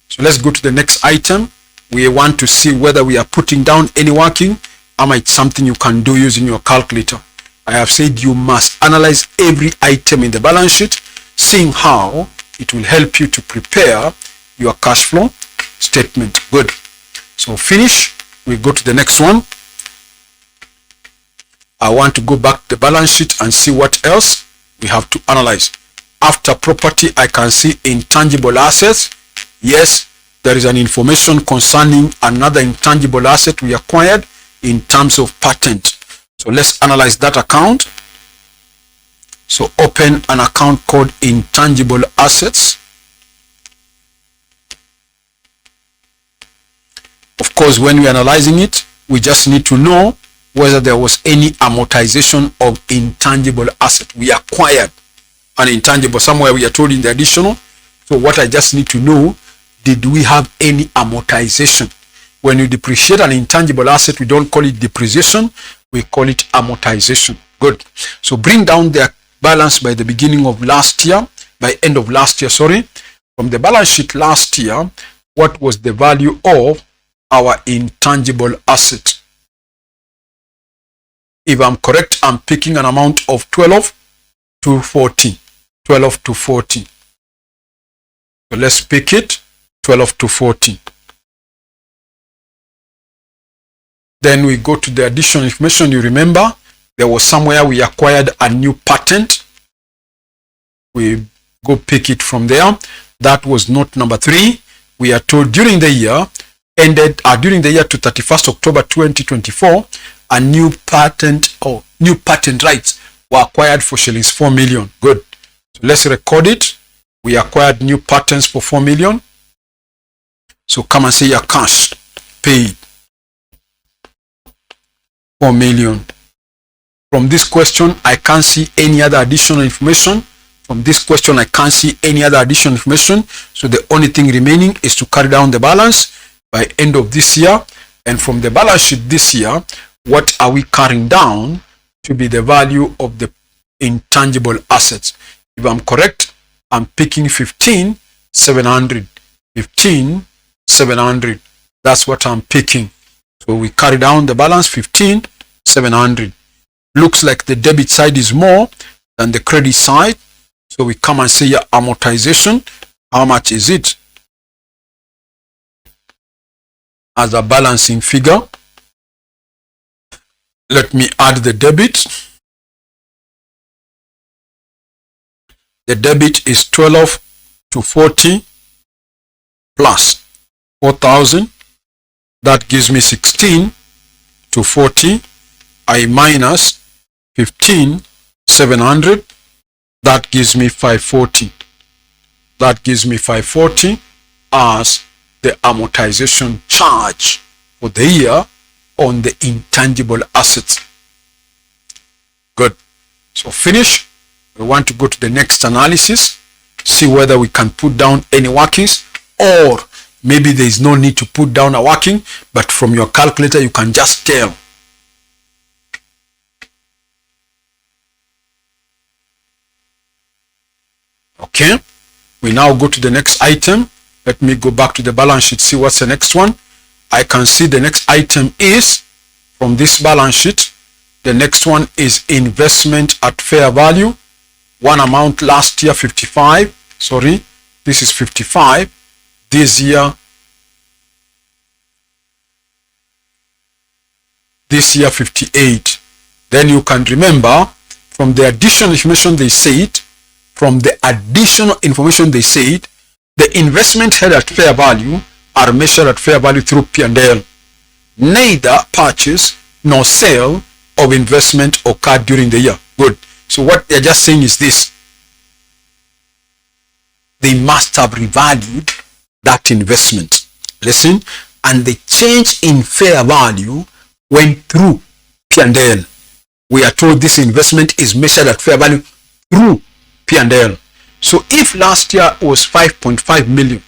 Speaker 1: So let's go to the next item. We want to see whether we are putting down any working, or it's something you can do using your calculator. I have said you must analyze every item in the balance sheet, seeing how it will help you to prepare your cash flow statement. Good. So finish. We go to the next one. I want to go back to the balance sheet and see what else we have to analyze. After property, I can see intangible assets. Yes, there is an information concerning another intangible asset we acquired in terms of patent. So let's analyze that account. So open an account called intangible assets. Of course, when we're analyzing it, we just need to know whether there was any amortization of intangible asset. We acquired an intangible somewhere, we are told in the additional. So what I just need to know, did we have any amortization? When you depreciate an intangible asset, we don't call it depreciation, we call it amortization. Good. So bring down the balance by the beginning of last year, by end of last year, sorry. From the balance sheet last year, what was the value of our intangible asset? If I'm correct, I'm picking an amount of 12,240. 12,240. So let's pick it, 12,240. Then we go to the additional information. You remember, there was somewhere we acquired a new patent. We go pick it from there. That was note number 3. We are told during the year ended during the year to 31st October 2024, a new patent or new patent rights were acquired for shillings 4 million. Good. So let's record it. We acquired new patents for 4 million. So come and say your cash paid 4 million. From this question, I can't see any other additional information. From this question, I can't see any other additional information. So the only thing remaining is to carry down the balance by end of this year. And from the balance sheet this year, what are we carrying down to be the value of the intangible assets? If I'm correct, I'm picking 15,700. 15,700. That's what I'm picking. So we carry down the balance 15,700. 15,700. Looks like the debit side is more than the credit side. So we come and say your amortization. How much is it? As a balancing figure. Let me add the debit. The debit is 12 to 40 plus 4,000. That gives me 16 to 40. I minus 15,700. That gives me 540. That gives me 540 as the amortization charge for the year on the intangible assets. Good. So finish. We want to go to the next analysis, see whether we can put down any workings, or maybe there is no need to put down a working, but from your calculator you can just tell. Okay, we now go to the next item. Let me go back to the balance sheet, see what's the next one. I can see the next item is from this balance sheet. The next one is investment at fair value. One amount last year 55. Sorry, this is 55. This year 58. Then you can remember from the additional information they said, the investment held at fair value are measured at fair value through P&L. Neither purchase nor sale of investment occurred during the year. Good. So what they're just saying is this: they must have revalued that investment. Listen, and the change in fair value went through P&L. We are told this investment is measured at fair value through P&L. So if last year was 5.5 million,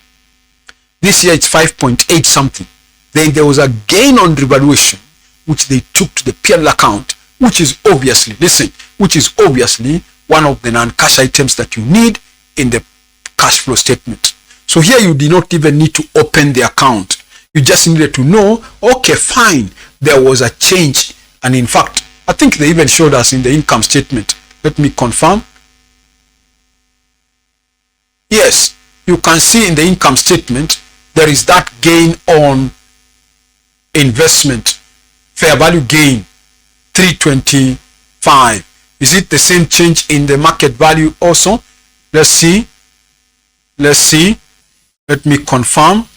Speaker 1: this year it's 5.8 something, then there was a gain on revaluation which they took to the P&L account, which is obviously, listen, which is obviously one of the non-cash items that you need in the cash flow statement. So here you did not even need to open the account. You just needed to know, okay, fine, there was a change. And in fact, I think they even showed us in the income statement. Let me confirm. Yes, you can see in the income statement, there is that gain on investment, fair value gain, 325. Is it the same change in the market value also? Let's see. Let me confirm.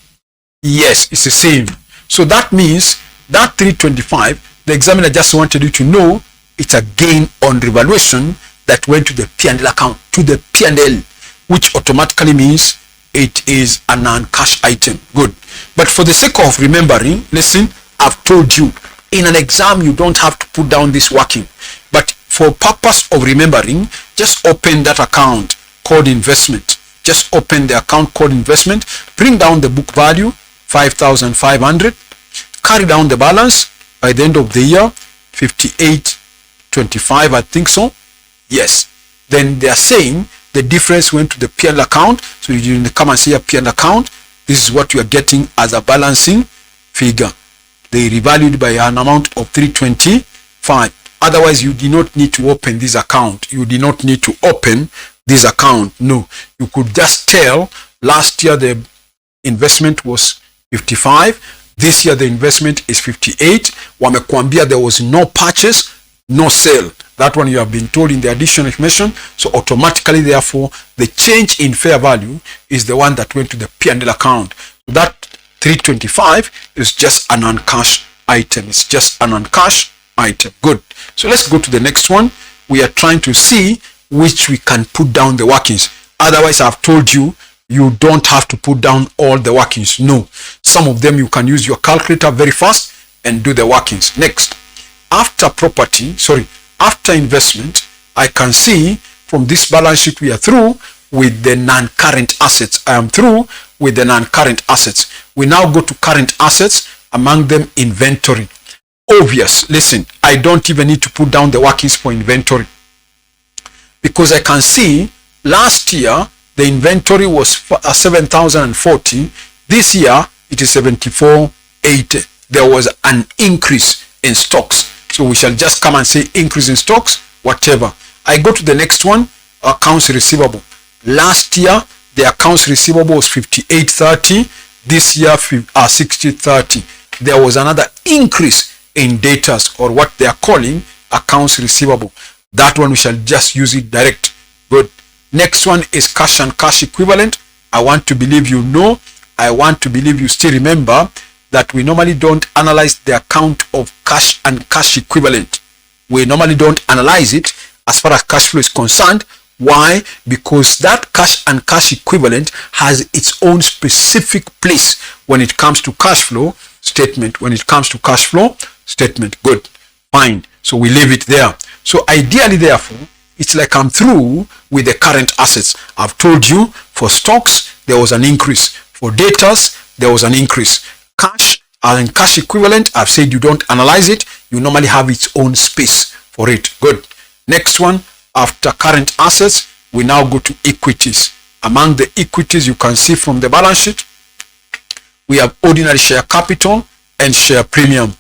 Speaker 1: Yes, it's the same. So that means that 325, the examiner just wanted you to know it's a gain on revaluation that went to the P&L account, to the P&L, which automatically means it is a non-cash item. Good. But for the sake of remembering, listen, I've told you, in an exam, you don't have to put down this working. But for purpose of remembering, just open that account called investment. Just open the account called investment, bring down the book value, 5,500, carry down the balance by the end of the year, 58.25, I think so. Yes. Then they are saying the difference went to the P&L account. So you come and see a P&L account. This is what you are getting as a balancing figure. They revalued by an amount of 325. Otherwise, you did not need to open this account. You did not need to open this account. No, you could just tell last year the investment was 55. This year the investment is 58. Wamekwambia there was no purchase, no sale. That one you have been told in the additional information. So automatically, therefore, the change in fair value is the one that went to the P&L account. That 325 is just a non-cash item. It's just a non-cash item. Good. So let's go to the next one. We are trying to see which we can put down the workings. Otherwise, I've told you, you don't have to put down all the workings. No. Some of them you can use your calculator very fast and do the workings. Next, after investment, I can see from this balance sheet we are through with the non-current assets. I am through with the non-current assets. We now go to current assets, among them inventory. Obvious. Listen, I don't even need to put down the workings for inventory, because I can see last year the inventory was 7,040. This year it is 7,480. There was an increase in stocks. So we shall just come and say increase in stocks, whatever. I go to the next one, accounts receivable. Last year, the accounts receivable was 5830. This year, 6030. There was another increase in debtors, or what they are calling accounts receivable. That one we shall just use it direct. Good. Next one is cash and cash equivalent. I want to believe you know. I want to believe you still remember that we normally don't analyze the account of cash and cash equivalent. We normally don't analyze it as far as cash flow is concerned. Why? Because that cash and cash equivalent has its own specific place when it comes to cash flow statement. When it comes to cash flow statement. Good. Fine. So we leave it there. So ideally, therefore, it's like I'm through with the current assets. I've told you for stocks, there was an increase. For debtors, there was an increase. Cash and cash equivalent, I've said you don't analyze it. You normally have its own space for it. Good. Next one, after current assets, we now go to equities. Among the equities you can see from the balance sheet, we have ordinary share capital and share premium,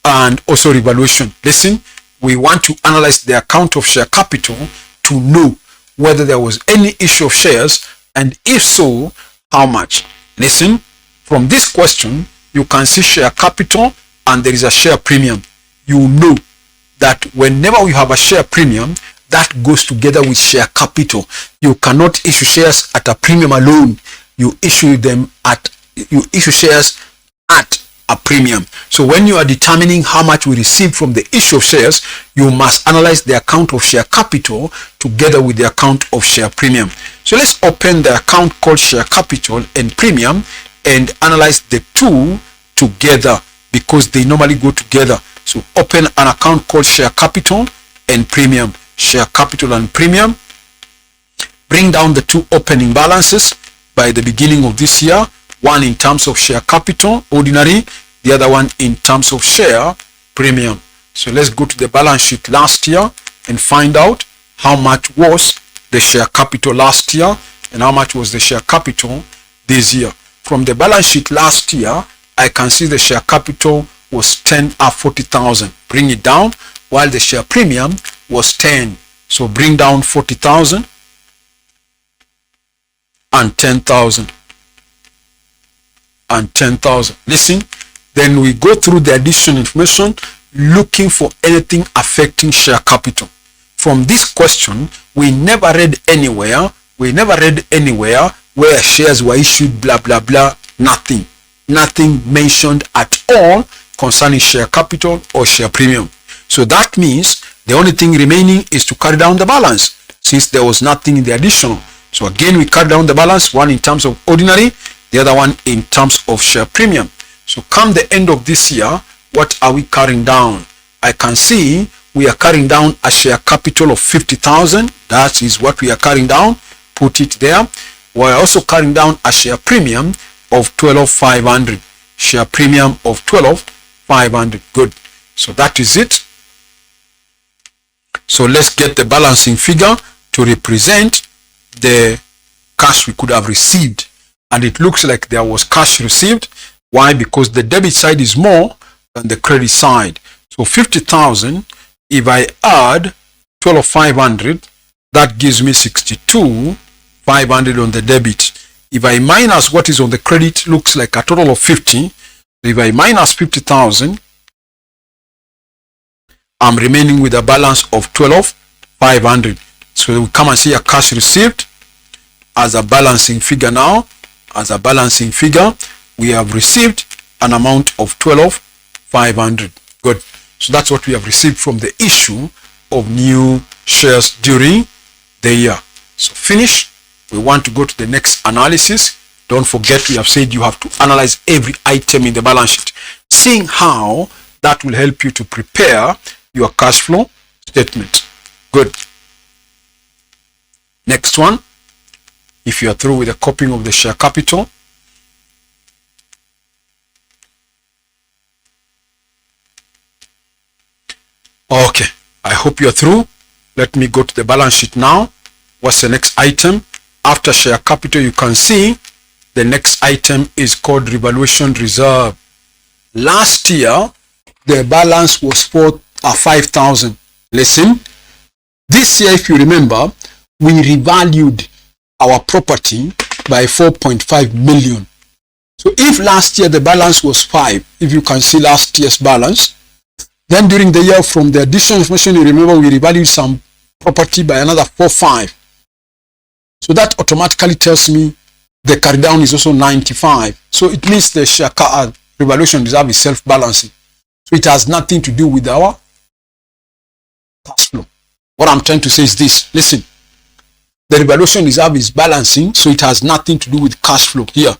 Speaker 1: and also revaluation. Listen, we want to analyze the account of share capital to know whether there was any issue of shares, and if so, how much. Listen, from this question, you can see share capital and there is a share premium. You know that whenever you have a share premium, that goes together with share capital. You cannot issue shares at a premium alone. You issue shares at a premium. So when you are determining how much we receive from the issue of shares, you must analyze the account of share capital together with the account of share premium. So let's open the account called share capital and premium and analyze the two together because they normally go together. So open an account called share capital and premium. Share capital and premium. Bring down the two opening balances by the beginning of this year. One in terms of share capital, ordinary, the other one in terms of share premium. So let's go to the balance sheet last year and find out how much was the share capital last year and how much was the share capital this year. From the balance sheet last year, I can see the share capital was 40,000. Bring it down, while the share premium was 10. So bring down 40,000 and 10,000. And 10,000. Listen, then we go through the additional information looking for anything affecting share capital. From this question, we never read anywhere where shares were issued, blah blah blah. Nothing mentioned at all concerning share capital or share premium. So that means the only thing remaining is to carry down the balance, since there was nothing in the additional. So again, we carry down the balance, one in terms of ordinary, the other one in terms of share premium. So come the end of this year, what are we carrying down? I can see we are carrying down a share capital of 50,000. That is what we are carrying down. Put it there. We are also carrying down a share premium of 12,500. Share premium of 12,500. Good. So that is it. So let's get the balancing figure to represent the cash we could have received. And it looks like there was cash received. Why? Because the debit side is more than the credit side. So 50,000, if I add 12,500, that gives me 62,500 on the debit. If I minus what is on the credit, looks like a total of 50. If I minus 50,000, I'm remaining with a balance of 12,500. So we come and see a cash received as a balancing figure now. As a balancing figure, we have received an amount of 12,500. Good. So that's what we have received from the issue of new shares during the year. So finish. We want to go to the next analysis. Don't forget, we have said you have to analyze every item in the balance sheet, seeing how that will help you to prepare your cash flow statement. Good. Next one. If you are through with the copying of the share capital, okay, I hope you are through. Let me go to the balance sheet now. What's the next item? After share capital, you can see the next item is called revaluation reserve. Last year, the balance was are 5,000. Listen, this year, if you remember, we revalued our property by 4.5 million. So if last year the balance was 5, if you can see last year's balance, then during the year from the additional information, you remember we revalued some property by another 4.5. So that automatically tells me the carry down is also 95. So it means the share revaluation reserve is self-balancing. So it has nothing to do with our cash flow. What I'm trying to say is this. Listen, the revaluation reserve is balancing, so it has nothing to do with cash flow here.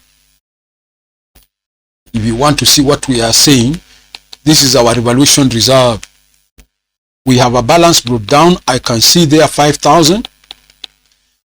Speaker 1: If you want to see what we are saying, this is our revaluation reserve. We have a balance brought down. I can see there 5,000.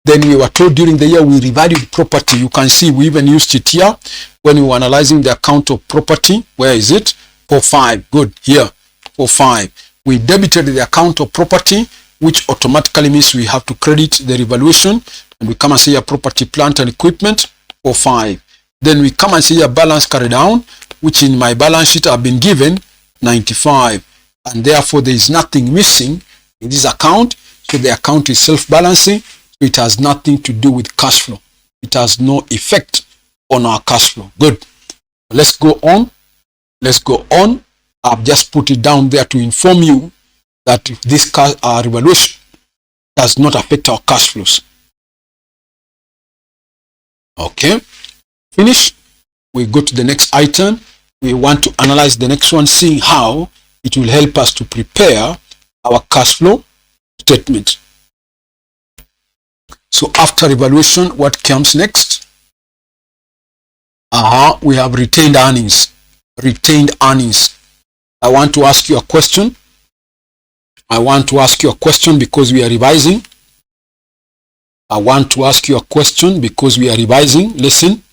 Speaker 1: Then we were told during the year we revalued property. You can see we even used it here when we were analyzing the account of property. Where is it? 4.5. Good. Here. 4.5. We debited the account of property, which automatically means we have to credit the revaluation. And we come and see a property, plant and equipment. 4.5. Then we come and see a balance carry down, which in my balance sheet have been given 95. And therefore there is nothing missing in this account. So the account is self-balancing. It has nothing to do with cash flow. It has no effect on our cash flow. Good. Let's go on. Let's go on. I've just put it down there to inform you that this revaluation does not affect our cash flows. Okay. Finish. We go to the next item. We want to analyze the next one, seeing how it will help us to prepare our cash flow statement. So after evaluation, what comes next? We have retained earnings. Retained earnings. I want to ask you a question. I want to ask you a question because we are revising. I want to ask you a question because we are revising. Listen.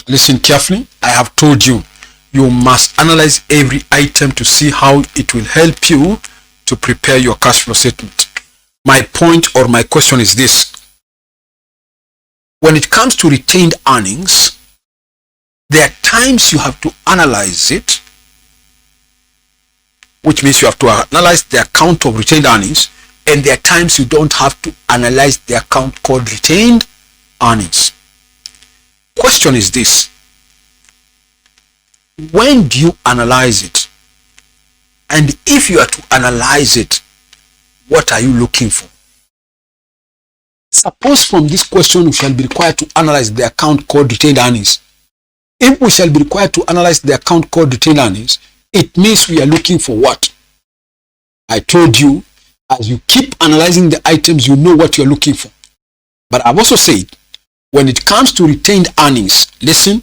Speaker 1: Listen carefully. I have told you, you must analyze every item to see how it will help you to prepare your cash flow statement. My point or my question is this. When it comes to retained earnings, there are times you have to analyze it, which means you have to analyze the account of retained earnings, and there are times you don't have to analyze the account called retained earnings. Question is this. When do you analyze it? And if you are to analyze it, what are you looking for? Suppose from this question we shall be required to analyze the account called retained earnings. If we shall be required to analyze the account called retained earnings, it means we are looking for what? I told you, as you keep analyzing the items, you know what you're looking for. But I've also said, when it comes to retained earnings, listen,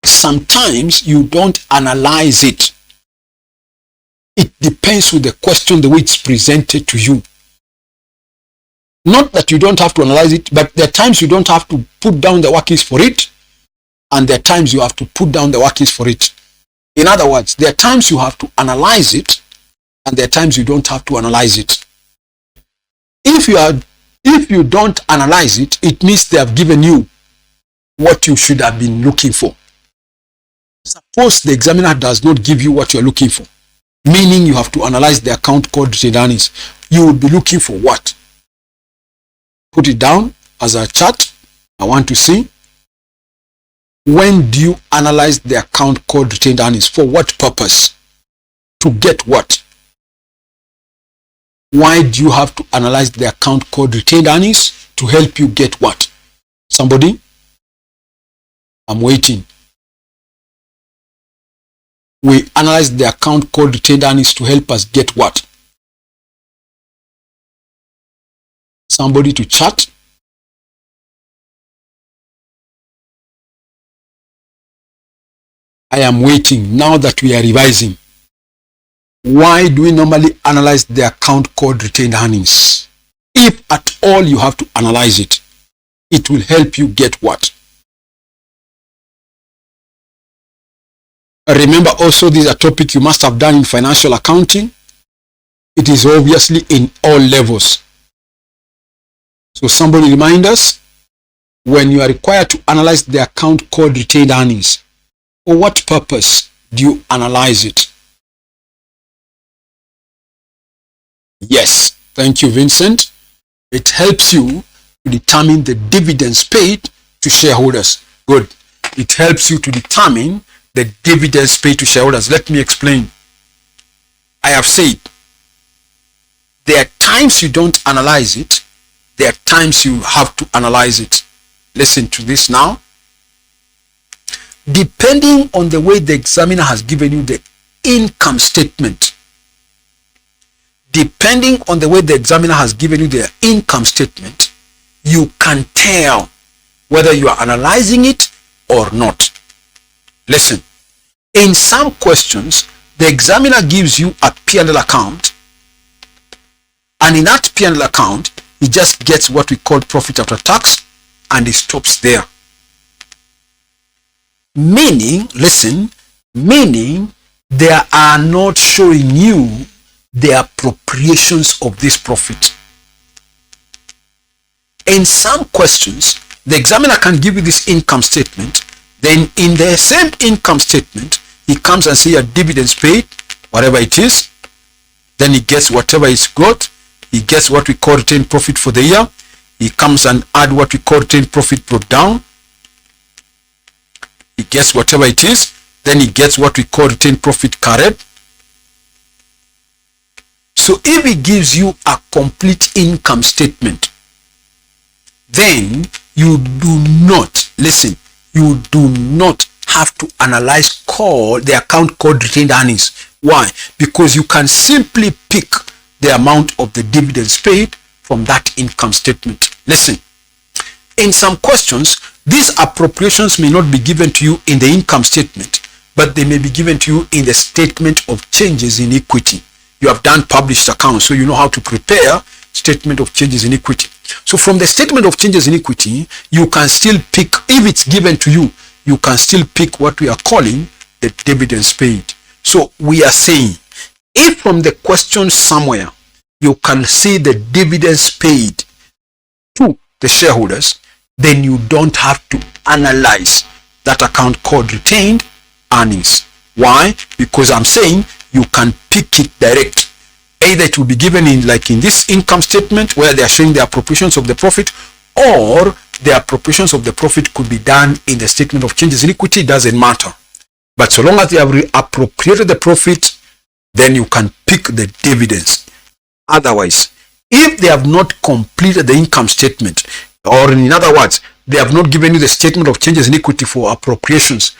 Speaker 1: sometimes you don't analyze it. It depends on the question, the way it's presented to you. Not that you don't have to analyze it, but there are times you don't have to put down the workings for it, and there are times you have to put down the workings for it. In other words, there are times you have to analyze it, and there are times you don't have to analyze it. If you don't analyze it, it means they have given you what you should have been looking for. Suppose the examiner does not give you what you are looking for, meaning you have to analyze the account called retained earnings. You will be looking for what? Put it down as a chart. I want to see. When do you analyze the account called retained earnings? For what purpose? To get what? Why do you have to analyze the account called retained earnings? To help you get what? Somebody? I'm waiting. We analyze the account called retained earnings to help us get what? Somebody to chat? I am waiting now that we are revising. Why do we normally analyze the account called retained earnings? If at all you have to analyze it, it will help you get what? Remember also, this is a topic you must have done in financial accounting. It is obviously in all levels. So somebody remind us, when you are required to analyze the account called retained earnings, for what purpose do you analyze it? Yes, thank you, Vincent. It helps you to determine the dividends paid to shareholders. Good. It helps you to determine the dividends paid to shareholders. Let me explain. I have said there are times you don't analyze it. There are times you have to analyze it. Listen to this now. Depending on the way the examiner has given you the income statement, depending on the way the examiner has given you the income statement, you can tell whether you are analyzing it or not. Listen, in some questions, the examiner gives you a P&L account, and in that P&L account, he just gets what we call profit after tax, and he stops there. Meaning, listen, meaning they are not showing you the appropriations of this profit. In some questions, the examiner can give you this income statement, then in the same income statement, he comes and says dividends paid, whatever it is, then he gets whatever he's got, he gets what we call retained profit for the year, he comes and add what we call retained profit brought down, he gets whatever it is, then he gets what we call retained profit carried. So if he gives you a complete income statement, then you do not, listen, you do not have to analyze the account called retained earnings. Why? Because you can simply pick the amount of the dividends paid from that income statement. Listen, in some questions, these appropriations may not be given to you in the income statement, but they may be given to you in the statement of changes in equity. You have done published accounts, so you know how to prepare statement of changes in equity. So from the statement of changes in equity, you can still pick, if it's given to you, you can still pick what we are calling the dividends paid. So we are saying, if from the question somewhere, you can see the dividends paid to the shareholders, then you don't have to analyze that account called retained earnings. Why? Because I'm saying you can pick it direct. Either it will be given in, like in this income statement where they are showing the appropriations of the profit, or the appropriations of the profit could be done in the statement of changes in equity. It doesn't matter. But so long as they have appropriated the profit, then you can pick the dividends. Otherwise, if they have not completed the income statement, or in other words, they have not given you the statement of changes in equity for appropriations,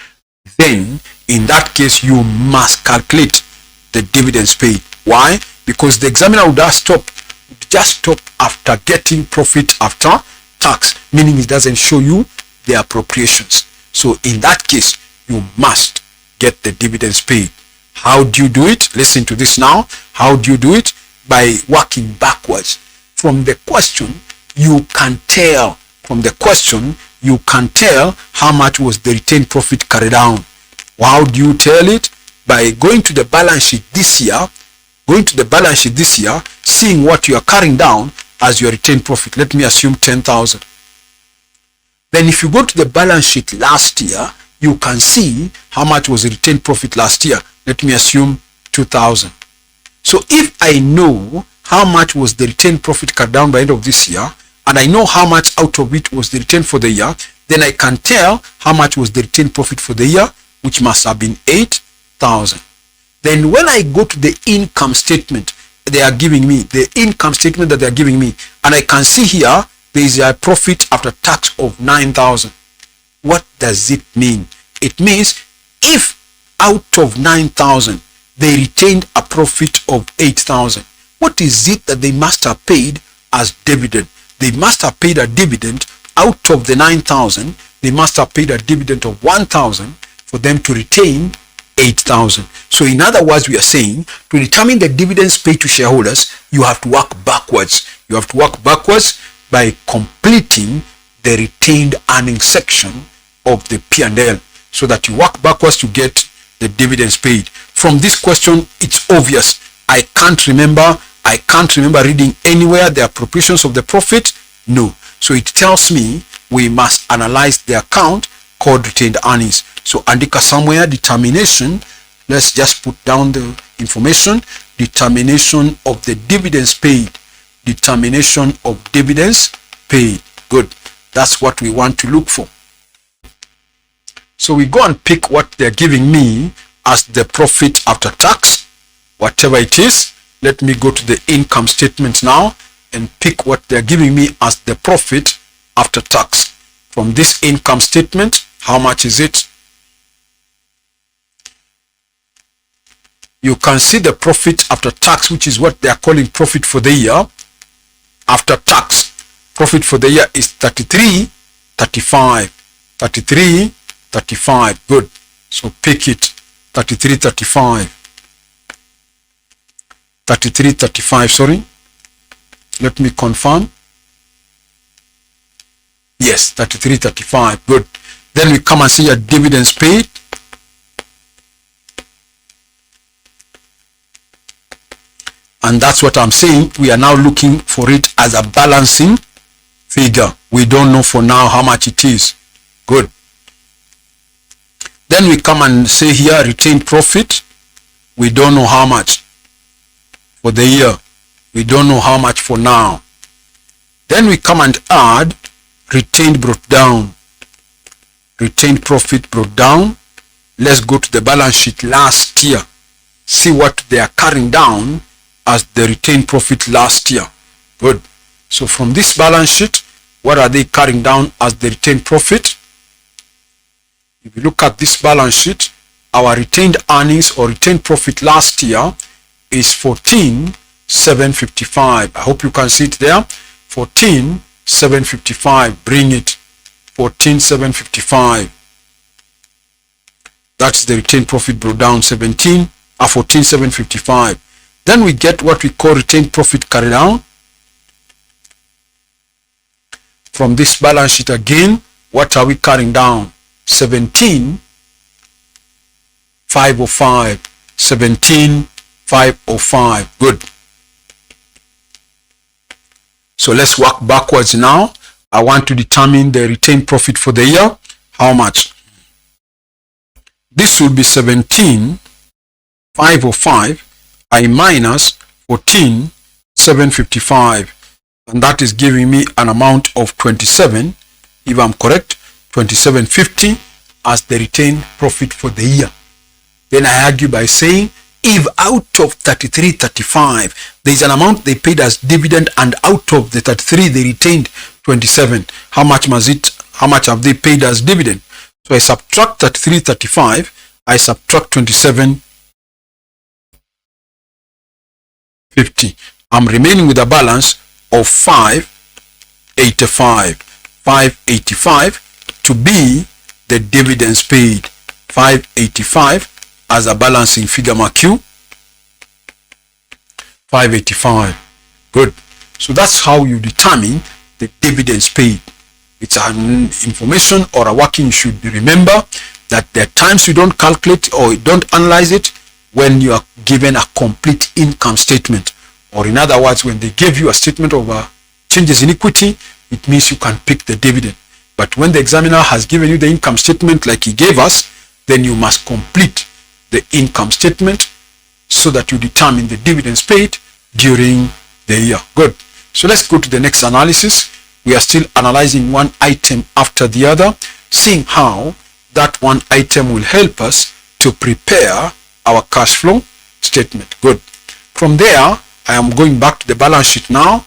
Speaker 1: then in that case, you must calculate the dividends paid. Why? Because the examiner would just stop after getting profit after tax, meaning it doesn't show you the appropriations. So in that case, you must get the dividends paid. How do you do it? Listen to this now. How do you do it? By working backwards. From the question, you can tell. From the question, you can tell how much was the retained profit carried down. How do you tell it? By going to the balance sheet this year, seeing what you are carrying down as your retained profit. Let me assume 10,000. Then if you go to the balance sheet last year, you can see how much was the retained profit last year. Let me assume 2,000. So if I know how much was the retained profit cut down by end of this year, and I know how much out of it was the retained for the year, then I can tell how much was the retained profit for the year, which must have been 8,000. Then when I go to the income statement they are giving me, and I can see here there is a profit after tax of 9,000. What does it mean? It means if out of 9,000 they retained a profit of 8,000, what is it that they must have paid as dividend? They must have paid a dividend out of the 9,000. They must have paid a dividend of 1,000 for them to retain 8,000. So in other words, we are saying to determine the dividends paid to shareholders, you have to work backwards. You have to work backwards by completing the retained earnings section of the P&L, so that you work backwards to get the dividends paid. From this question, it's obvious. I can't remember reading anywhere the appropriations of the profit. No. So it tells me we must analyze the account called retained earnings. So andika somewhere determination. Let's just put down the information. determination of the dividends paid. Determination of dividends paid. Good. That's what we want to look for. So we go and pick what they're giving me as the profit after tax, whatever it is. Let me go to the income statement now and pick what they're giving me as the profit after tax. From this income statement, how much is it? You can see the profit after tax, which is what they are calling profit for the year. After tax, profit for the year is 33.35. 33.35. Good. So pick it. 33.35. 33.35, sorry. Let me confirm. Yes, 33.35. Good. Then we come and see your dividends paid. And that's what I'm saying. We are now looking for it as a balancing figure. We don't know for now how much it is. Good. Then we come and say here retained profit. We don't know how much for the year. We don't know how much for now. Then we come and add retained brought down. Retained profit brought down. Let's go to the balance sheet last year. See what they are carrying down as the retained profit last year. Good. So from this balance sheet, what are they carrying down as the retained profit? If you look at this balance sheet, our retained earnings or retained profit last year is 14,755. I hope you can see it there. 14,755. Bring it. 14,755. That's the retained profit brought down 14,755. Then we get what we call retained profit carried down. From this balance sheet again, what are we carrying down? 17,505. 17,505. Good. So let's work backwards now. I want to determine the retained profit for the year. How much? This will be 17,505. I minus 14,755, and that is giving me an amount of 27, if I'm correct, 2750 as the retained profit for the year. Then I argue by saying, if out of 33.35 there is an amount they paid as dividend, and out of the 33 they retained 27, how much have they paid as dividend? So I subtract 33.35, I subtract 27.50. I'm remaining with a balance of 585. 585 to be the dividends paid. 585 as a balancing figure, mark you. 585. Good. So that's how you determine the dividends paid. It's an information or a working you should remember, that there are times you don't calculate or you don't analyze it when you are given a complete income statement, or in other words, when they give you a statement of changes in equity, it means you can pick the dividend. But when the examiner has given you the income statement like he gave us, then you must complete the income statement so that you determine the dividends paid during the year. Good. So let's go to the next analysis. We are still analyzing one item after the other, seeing how that one item will help us to prepare our cash flow statement. Good. From there, I am going back to the balance sheet now.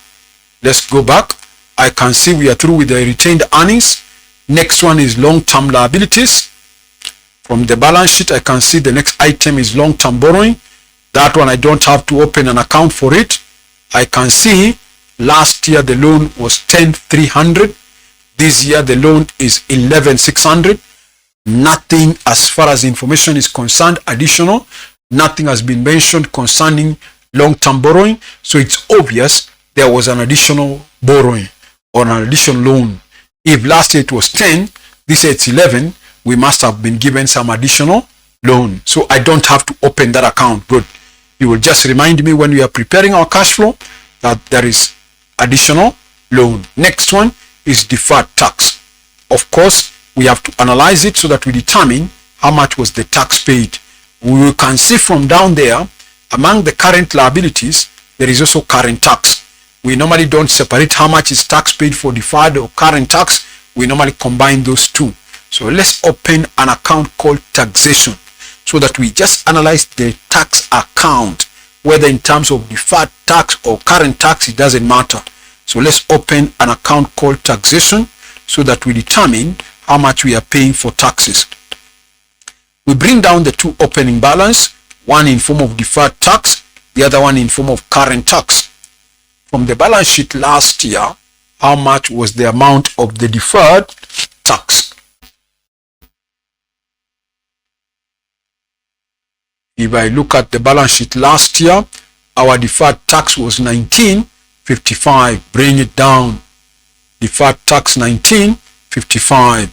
Speaker 1: Let's go back. I can see we are through with the retained earnings. Next one is long-term liabilities. From the balance sheet, I can see the next item is long-term borrowing. That one I don't have to open an account for it. I can see last year the loan was 10,300. This year the loan is 11,600. Nothing as far as information is concerned additional. Nothing has been mentioned concerning long-term borrowing. So it's obvious there was an additional borrowing or an additional loan. If last year it was 10, this year it's 11, we must have been given some additional loan. So I don't have to open that account. Good. You will just remind me when we are preparing our cash flow that there is additional loan. Next one is deferred tax. Of course, we have to analyze it so that we determine how much was the tax paid. We can see from down there among the current liabilities, there is also current tax. We normally don't separate how much is tax paid for deferred or current tax. We normally combine those two. So let's open an account called taxation so that we just analyze the tax account, whether in terms of deferred tax or current tax, it doesn't matter. So let's open an account called taxation so that we determine how much we are paying for taxes. We bring down the two opening balance, one in form of deferred tax, the other one in form of current tax. From the balance sheet last year, how much was the amount of the deferred tax? If I look at the balance sheet last year, our deferred tax was 1955. Bring it down. Deferred tax 1955.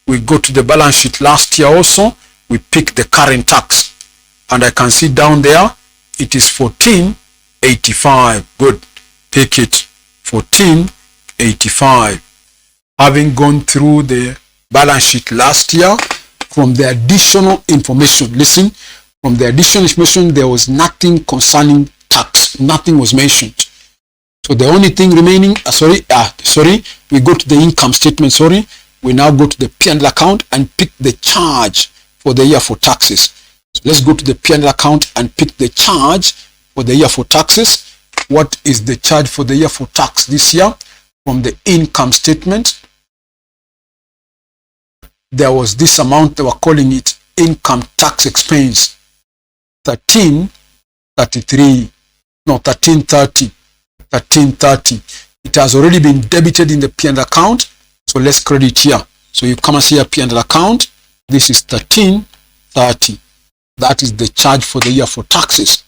Speaker 1: We go to the balance sheet last year also. We pick the current tax. And I can see down there, it is 1485. Good. Take it. 1485. Having gone through the balance sheet last year, from the additional information, listen, from the additional information, there was nothing concerning tax. Nothing was mentioned. So the only thing remaining, we go to the income statement, we now go to the P&L account and pick the charge for the year for taxes. So let's go to the P&L account and pick the charge for the year for taxes. What is the charge for the year for tax this year? From the income statement, there was this amount, they were calling it income tax expense, 1330. It has already been debited in the P&L account, so let's credit here. So you come and see a P&L account, this is 1330. That is the charge for the year for taxes.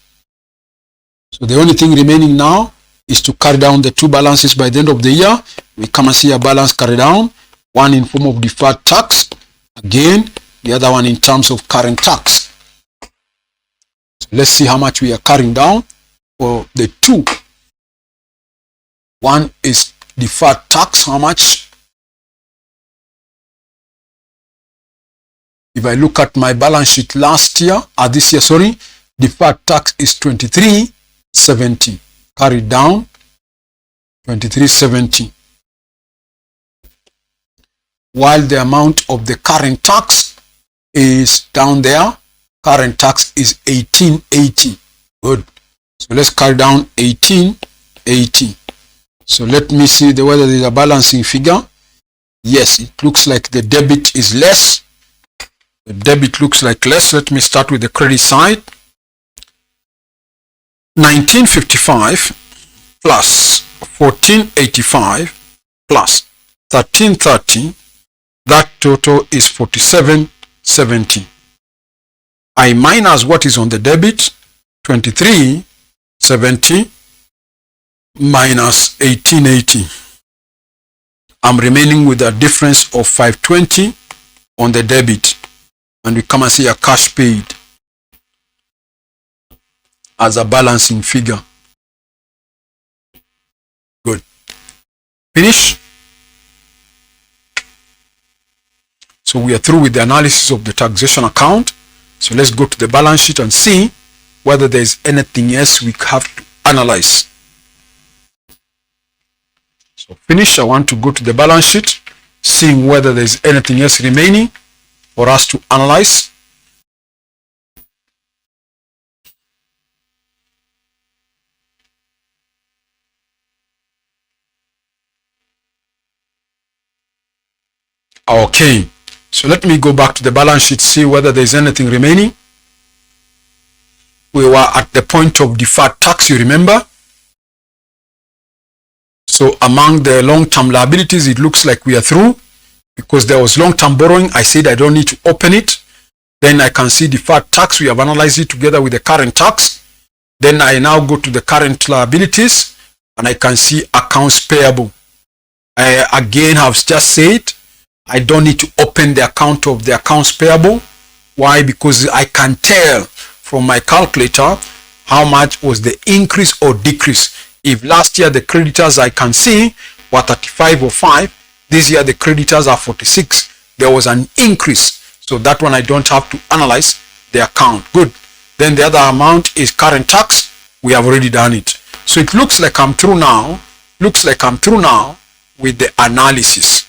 Speaker 1: So the only thing remaining now is to carry down the two balances by the end of the year. We come and see a balance carry down, one in form of deferred tax, again, the other one in terms of current tax. So let's see how much we are carrying down for the two. One is deferred tax, how much? If I look at my balance sheet last year, this year, deferred tax is 2370. Carried down, 2370. While the amount of the current tax is down there, current tax is 1880. Good. So let's carry down 1880. So let me see whether there is a balancing figure. Yes, it looks like the debit is less. The debit looks like less. Let me start with the credit side. 1955 plus 1485 plus 1330. That total is 4770. I minus what is on the debit, 2370 minus 1880. I'm remaining with a difference of 520 on the debit. And we come and see a cash paid as a balancing figure. Good. Finish. So we are through with the analysis of the taxation account. So let's go to the balance sheet and see whether there is anything else we have to analyze. So finish. I want to go to the balance sheet, seeing whether there is anything else remaining for us to analyze. Okay. So let me go back to the balance sheet, see whether there is anything remaining. We were at the point of deferred tax, you remember? So among the long-term liabilities, it looks like we are through because there was long-term borrowing. I said I don't need to open it. Then I can see deferred tax. We have analyzed it together with the current tax. Then I now go to the current liabilities and I can see accounts payable. I again have just said I don't need to open the account of the accounts payable. Why? Because I can tell from my calculator how much was the increase or decrease. If last year the creditors I can see were 3505, this year the creditors are 46. There was an increase. So that one I don't have to analyze. the account. Good. Then the other amount is current tax. We have already done it. So it looks like I'm through now. Looks like I'm through now with the analysis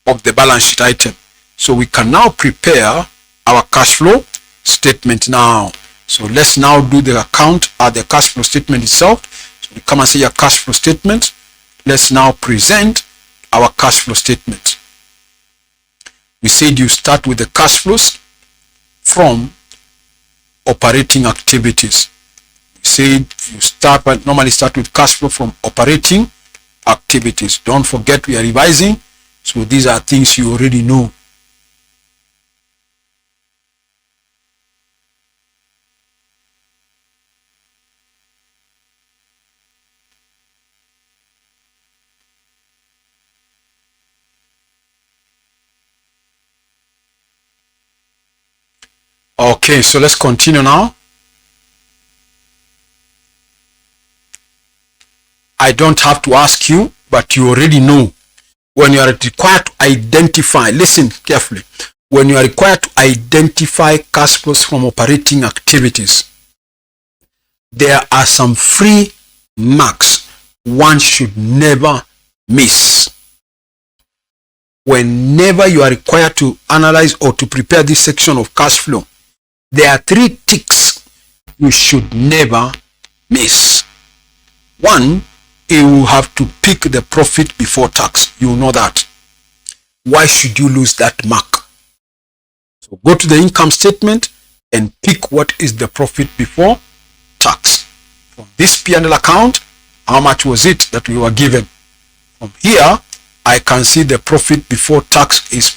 Speaker 1: of the balance sheet item. So we can now prepare our cash flow statement now. So let's now do the account at the cash flow statement itself. So we come and see your cash flow statement. Let's now present our cash flow statement. We said you start with the cash flows from operating activities. We said you normally start with cash flow from operating activities. Don't forget we are revising. So these are things you already know. Okay, so let's continue now. I don't have to ask you, but you already know. When you are required to identify, listen carefully. When you are required to identify cash flows from operating activities, there are some free marks one should never miss. Whenever you are required to analyze or to prepare this section of cash flow, there are 3 ticks you should never miss. 1, you will have to pick the profit before tax. You know that. Why should you lose that mark? So go to the income statement and pick what is the profit before tax. From this P&L account, how much was it that we were given? From here, I can see the profit before tax is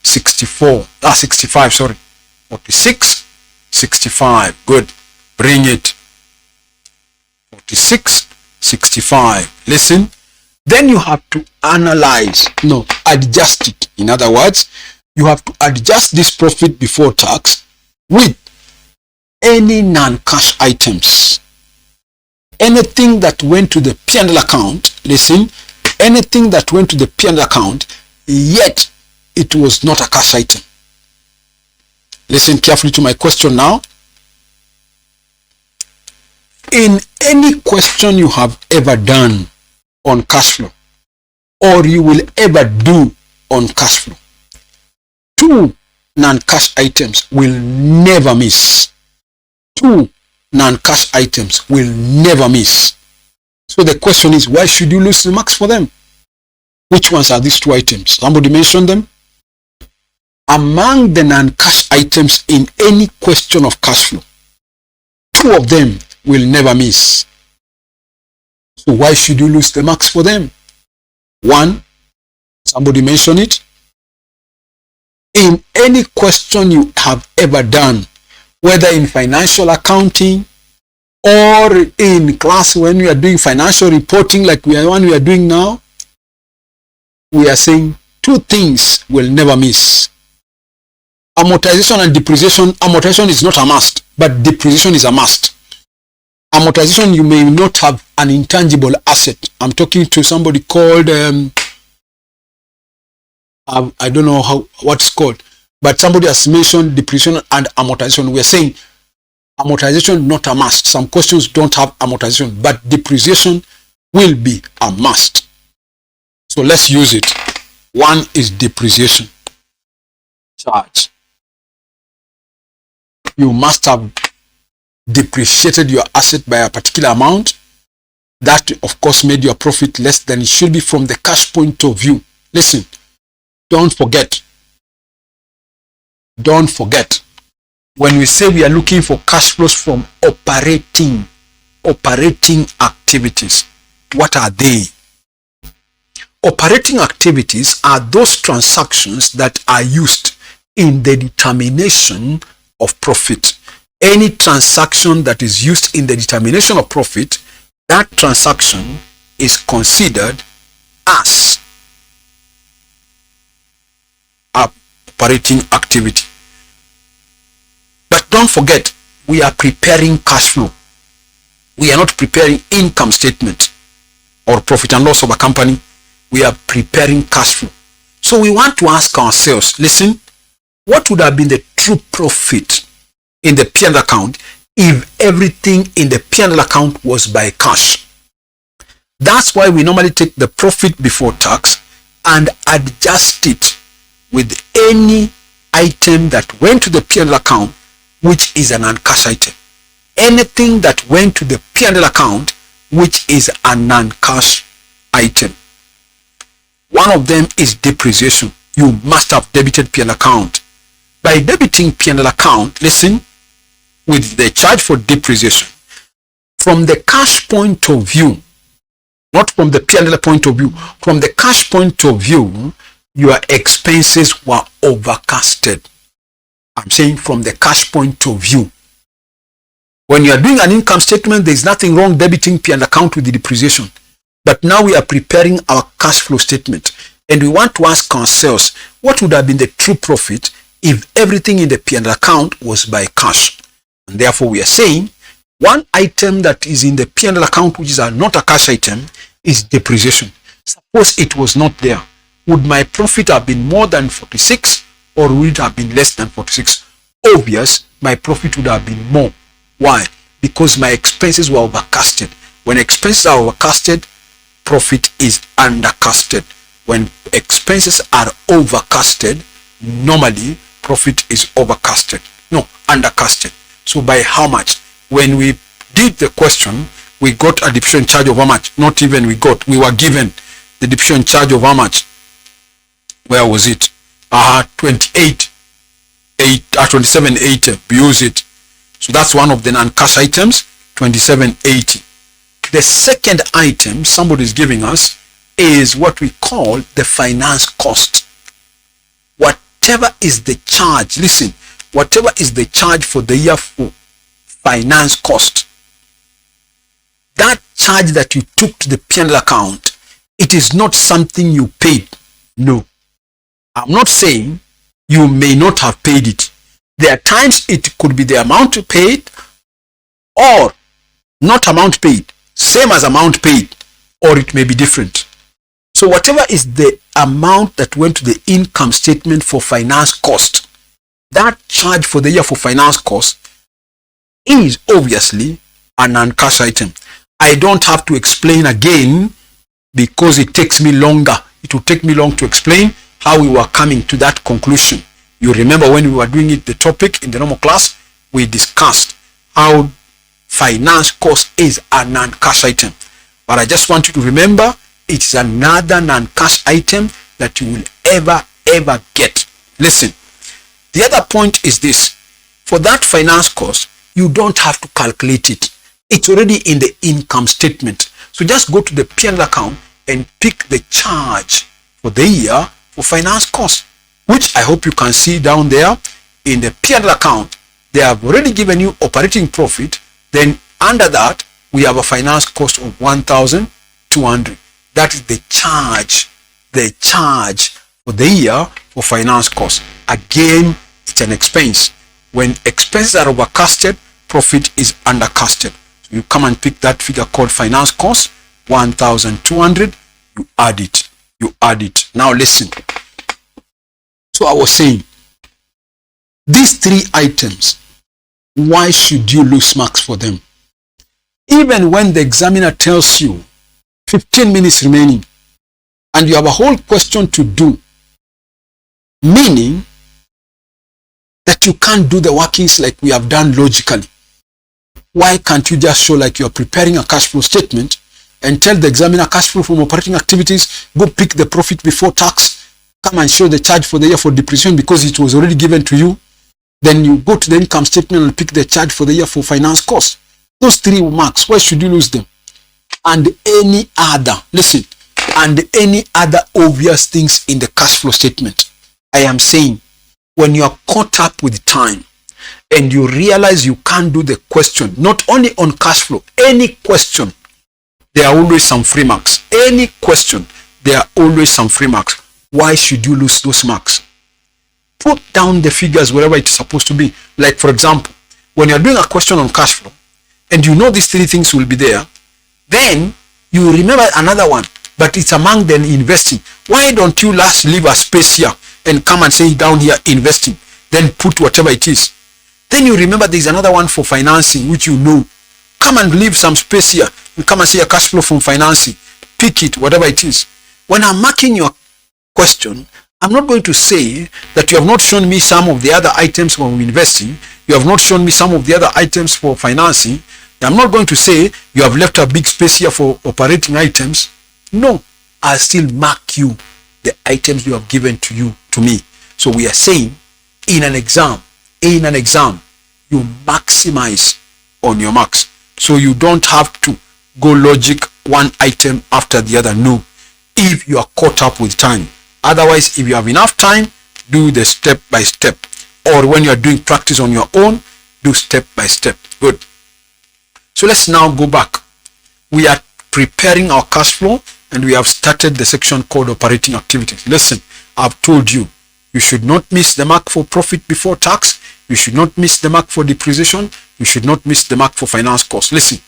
Speaker 1: 65, sorry. 46.65. Good. Bring it. 46.65. Listen. Then you have to adjust it. In other words, you have to adjust this profit before tax with any non-cash items. Anything that went to the P&L account, listen, anything that went to the P&L account, yet it was not a cash item. Listen carefully to my question now. In any question you have ever done on cash flow, or you will ever do on cash flow, 2 non-cash items will never miss. 2 non-cash items will never miss. So the question is, why should you lose the marks for them? Which ones are these 2 items? Somebody mentioned them. Among the non-cash items in any question of cash flow, 2 of them will never miss. So why should you lose the marks for them? 1, somebody mentioned it. In any question you have ever done, whether in financial accounting or in class when we are doing financial reporting like we are doing now, we are saying 2 things will never miss. Amortization and depreciation. Amortization is not a must, but depreciation is a must. Amortization, you may not have an intangible asset. I'm talking to somebody called, I don't know what it's called, but somebody has mentioned depreciation and amortization. We're saying amortization not a must. Some questions don't have amortization, but depreciation will be a must. So let's use it. 1 is depreciation charge. You must have depreciated your asset by a particular amount. That of course made your profit less than it should be from the cash point of view. Listen, don't forget, when we say we are looking for cash flows from operating activities, what are they? Operating activities are those transactions that are used in the determination of profit. Any transaction that is used in the determination of profit, that transaction is considered as an operating activity. But don't forget, we are preparing cash flow. We are not preparing income statement or profit and loss of a company. We are preparing cash flow. So we want to ask ourselves, listen, what would have been the true profit in the P&L account if everything in the P&L account was by cash? That's why we normally take the profit before tax and adjust it with any item that went to the P&L account which is a non-cash item. Anything that went to the P&L account which is a non-cash item. One of them is depreciation. You must have debited P&L account. By debiting P&L account, listen, with the charge for depreciation, from the cash point of view, not from the P&L point of view, from the cash point of view, your expenses were overcasted. I'm saying from the cash point of view. When you are doing an income statement, there is nothing wrong debiting P&L account with the depreciation. But now we are preparing our cash flow statement, and we want to ask ourselves, what would have been the true profit if everything in the P&L account was by cash? And therefore we are saying one item that is in the P&L account which is not a cash item is depreciation. Suppose it was not there. Would my profit have been more than 46 or would it have been less than 46? Obvious, my profit would have been more. Why? Because my expenses were overcasted. When expenses are overcasted, profit is undercasted. When expenses are overcasted, normally profit is overcasted. No, undercasted. So by how much? When we did the question, we got a depreciation charge of how much? Not even we were given the depreciation charge of how much? Where was it? 2780. We use it. So that's one of the non-cash items, 2780. The second item somebody is giving us is what we call the finance cost. Whatever is the charge, listen, whatever is the charge for the year for finance cost, that charge that you took to the P&L account, it is not something you paid. No. I'm not saying you may not have paid it. There are times it could be the amount you paid or not amount paid, same as amount paid, or it may be different. So whatever is the amount that went to the income statement for finance cost, that charge for the year for finance cost is obviously a non-cash item. I don't have to explain again because it takes me longer. It will take me long to explain how we were coming to that conclusion. You remember when we were doing it, the topic in the normal class, we discussed how finance cost is a non-cash item. But I just want you to remember, it's another non-cash item that you will ever get. Listen, the other point is this. For that finance cost, you don't have to calculate it. It's already in the income statement. So just go to the P&L account and pick the charge for the year for finance cost, which I hope you can see down there in the P&L account. They have already given you operating profit. Then under that, we have a finance cost of 1,200. That is the charge for the year for finance cost. Again, it's an expense. When expenses are overcasted, profit is undercasted. So you come and pick that figure called finance cost, 1,200. You add it. Now listen. So I was saying, these three items, why should you lose marks for them? Even when the examiner tells you 15 minutes remaining and you have a whole question to do, meaning that you can't do the workings like we have done logically. Why can't you just show like you're preparing a cash flow statement and tell the examiner cash flow from operating activities, go pick the profit before tax, come and show the charge for the year for depreciation because it was already given to you. Then you go to the income statement and pick the charge for the year for finance cost. Those three marks, why should you lose them? And any other, listen, and any other obvious things in the cash flow statement. I am saying, when you are caught up with time and you realize you can't do the question, not only on cash flow, any question, there are always some free marks. Any question, there are always some free marks. Why should you lose those marks? Put down the figures wherever it's supposed to be. Like for example, when you're doing a question on cash flow and you know these three things will be there, then you remember another one, but it's among them investing. Why don't you leave a space here and come and say down here investing? then put whatever it is. Then you remember there's another one for financing, which you know. Come and leave some space here. You come and see a cash flow from financing. Pick it, whatever it is. When I'm marking your question, I'm not going to say that you have not shown me some of the other items for investing. You have not shown me some of the other items for financing. I'm not going to say you have left a big space here for operating items. No, I'll still mark you the items you have given to me. So we are saying in an exam, you maximize on your marks. So you don't have to go logic one item after the other. No, if you are caught up with time. Otherwise, if you have enough time, do the step by step. Or when you are doing practice on your own, do step by step. Good. So let's now go back. We are preparing our cash flow and we have started the section called operating activities. Listen, I've told you, you should not miss the mark for profit before tax. You should not miss the mark for depreciation. You should not miss the mark for finance costs. Listen,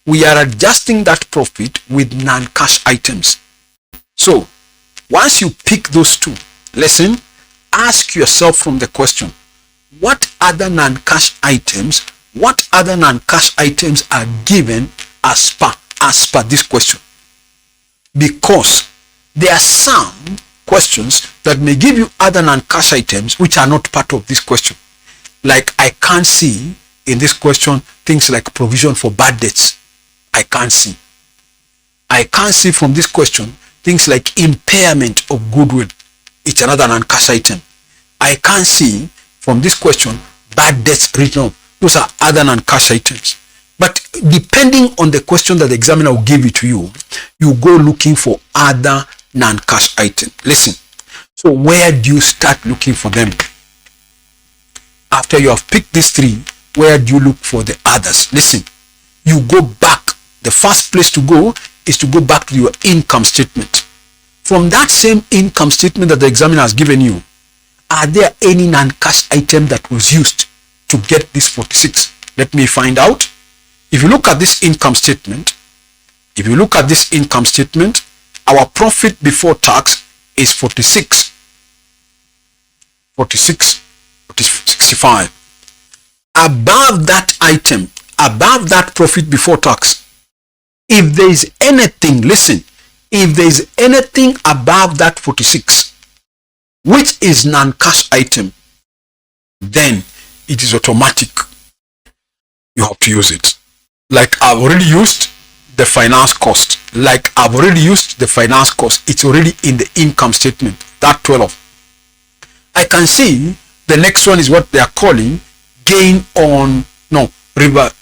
Speaker 1: we are adjusting that profit with non-cash items. So once you pick those two, listen, ask yourself from the question, what other non-cash items are given as per this question? Because there are some questions that may give you other non-cash items which are not part of this question. Like I can't see in this question things like provision for bad debts. I can't see. I can't see from this question things like impairment of goodwill. It's another non-cash item. I can't see from this question bad debts written off. Those are other non-cash items. But depending on the question that the examiner will give it to you, you go looking for other non-cash items. Listen, so where do you start looking for them? After you have picked these three, where do you look for the others? Listen, you go back. The first place to go is to go back to your income statement. From that same income statement that the examiner has given you, are there any non-cash item that was used to get this 46? Let me find out. If you look at this income statement, our profit before tax is 65. Above that item, above that profit before tax, if there is anything, listen, if there is anything above that 46, which is non-cash item, then it is automatic. You have to use it. Like I've already used the finance cost. It's already in the income statement, that 12. I can see the next one is what they are calling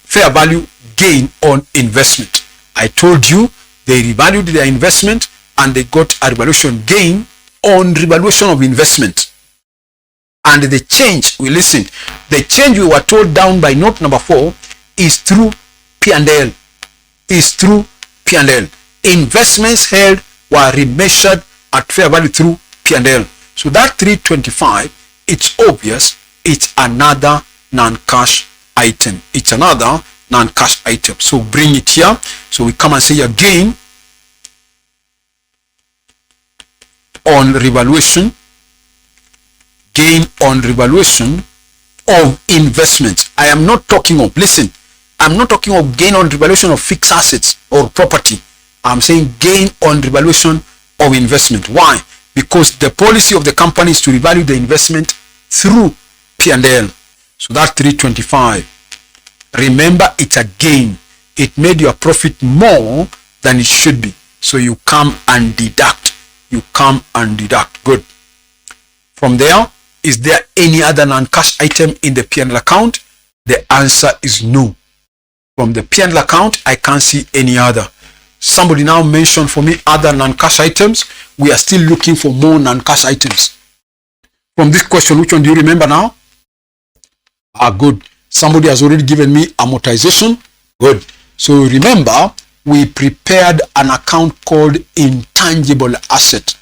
Speaker 1: fair value gain on investment. I told you they revalued their investment and they got a revaluation gain on revaluation of investment. And the change, the change we were told down by note number 4 is through P&L. Investments held were remeasured at fair value through P&L. So that 325, it's obvious, it's another non-cash item. So bring it here. So we come and say again on revaluation, gain on revaluation of investments. I am not talking of, I'm not talking of gain on revaluation of fixed assets or property. I'm saying gain on revaluation of investment. Why? Because the policy of the company is to revalue the investment through P&L. So that 325. Remember, it's a gain. It made your profit more than it should be. So you come and deduct. Good. From there, is there any other non-cash item in the P&L account? The answer is no. From the P&L account, I can't see any other. Somebody now mentioned for me other non-cash items. We are still looking for more non-cash items. From this question, which one do you remember now? Good. Somebody has already given me amortization. Good. So remember, we prepared an account called intangible asset.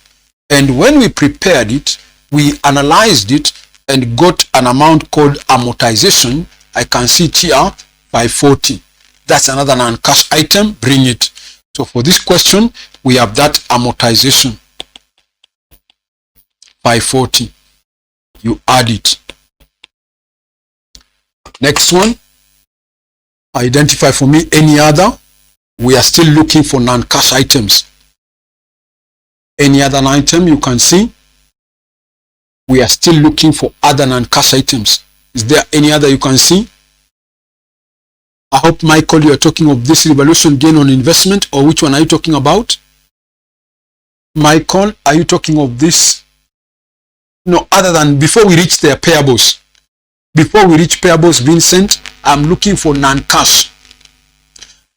Speaker 1: And when we prepared it, we analyzed it and got an amount called amortization. I can see it here, 540. That's another non-cash item. Bring it. So for this question, we have that amortization, 540. You add it. Next one, identify for me any other. We are still looking for non-cash items. Any other item you can see? We are still looking for other non-cash items. Is there any other you can see? I hope, Michael, you are talking of this revaluation gain on investment, or which one are you talking about? Michael, are you talking of this? No, other than before we reach their payables. Before we reach payables, Vincent, I'm looking for non-cash.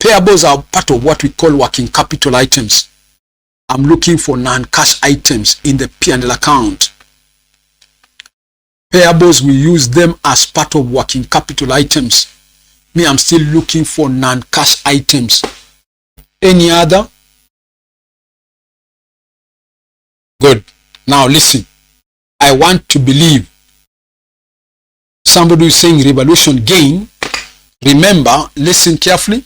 Speaker 1: Payables are part of what we call working capital items. I'm looking for non-cash items in the P&L account. Payables, we use them as part of working capital items. Me, I'm still looking for non-cash items. Any other? Good. Now listen. I want to believe. Somebody is saying revaluation gain. Remember, listen carefully.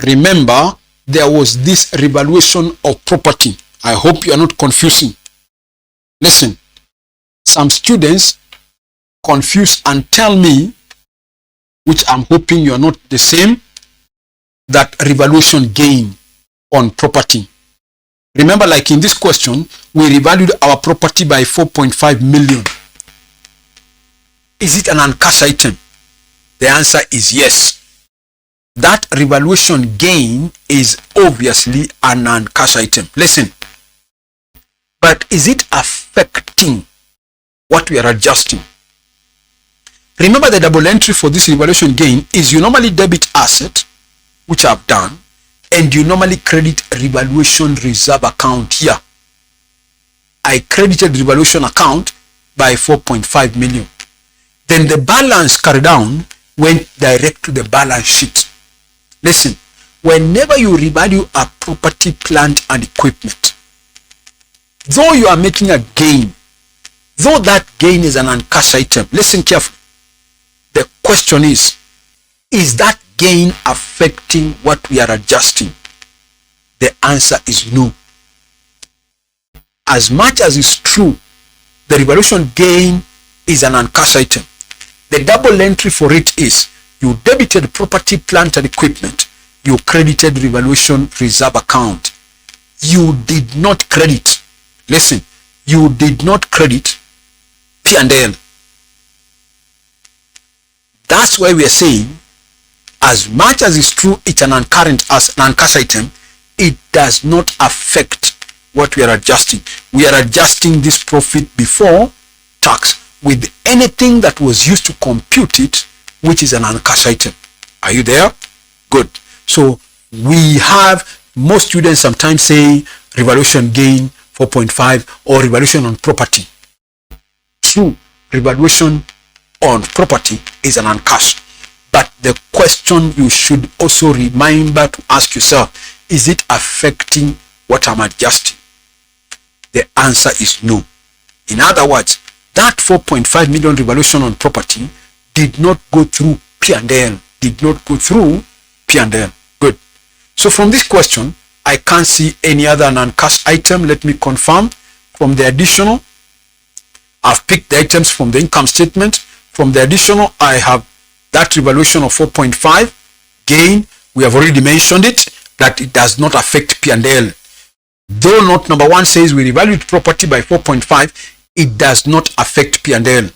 Speaker 1: Remember, there was this revaluation of property. I hope you are not confusing. Listen. Some students confuse and tell me, which I'm hoping you are not the same, that revaluation gain on property. Remember, like in this question, we revalued our property by 4.5 million. Is it an non-cash item? The answer is yes. That revaluation gain is obviously a non-cash item. Listen. But is it affecting what we are adjusting? Remember, the double entry for this revaluation gain is you normally debit asset, which I've done, and you normally credit revaluation reserve account here. I credited revaluation account by 4.5 million. Then the balance carried down went direct to the balance sheet. Listen, whenever you revalue a property, plant, and equipment, though you are making a gain, though that gain is an non-cash item, listen carefully. The question is that gain affecting what we are adjusting? The answer is no. As much as it's true, the revaluation gain is an non-cash item. The double entry for it is you debited property, plant, and equipment. You credited revaluation reserve account. You did not credit. Listen, you did not credit P&L. That's why we are saying, as much as it's true it's an non-cash item, it does not affect what we are adjusting. We are adjusting this profit before tax with anything that was used to compute it, which is an non-cash item. Are you there? Good. So we have, most students sometimes say revaluation gain 4.5 or revaluation on property. True, revaluation on property is an non-cash. But the question you should also remember to ask yourself, is it affecting what I'm adjusting? The answer is no. In other words, that 4.5 million revaluation on property did not go through P&L. Did not go through P&L. Good. So from this question, I can't see any other non-cash item. Let me confirm. From the additional, I've picked the items from the income statement. From the additional, I have that revaluation of 4.5 gain. We have already mentioned it, that it does not affect P&L. Though note number 1 says we revalued property by 4.5, it does not affect P&L.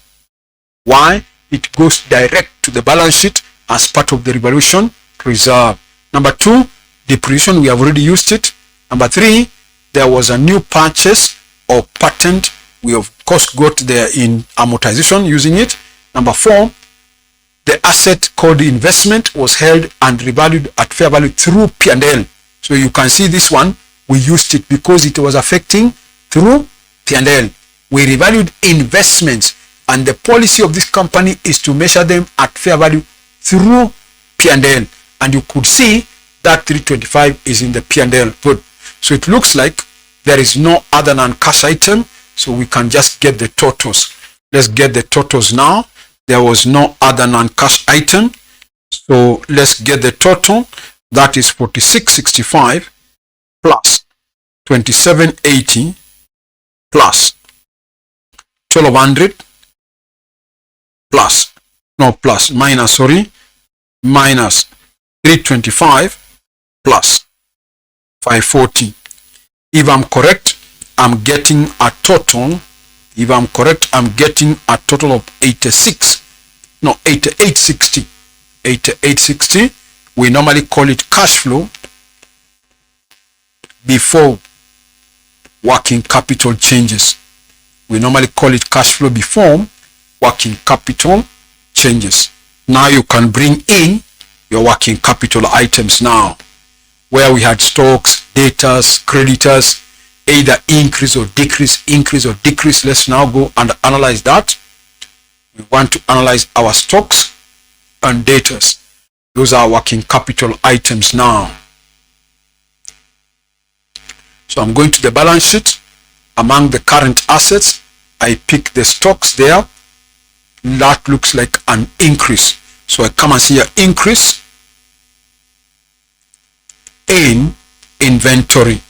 Speaker 1: Why? It goes direct to the balance sheet as part of the revaluation reserve. Number 2, depreciation, we have already used it. Number 3, there was a new purchase or patent. We of course got there in amortization using it. Number 4, the asset called investment was held and revalued at fair value through P&L. So you can see this one, we used it because it was affecting through P&L. We revalued investments, and the policy of this company is to measure them at fair value through P&L. And you could see that 325 is in the P&L. Good. So it looks like there is no other non-cash item, so we can just get the totals. Let's get the totals now. There was no other non-cash item, so let's get the total. That is 4665 plus 2780 plus 1200 plus no, plus, minus, sorry, minus 325 plus 540. If I'm correct, I'm getting a total. If I'm correct, I'm getting a total of 8860. 8860. We normally call it cash flow before working capital changes. We normally call it cash flow before working capital changes. Now you can bring in your working capital items now, where we had stocks, debtors, creditors, either increase or decrease, increase or decrease. Let's now go and analyze that. We want to analyze our stocks and debtors. Those are working capital items now. So I'm going to the balance sheet. Among the current assets, I pick the stocks there. That looks like an increase. So I come and see an increase in inventory.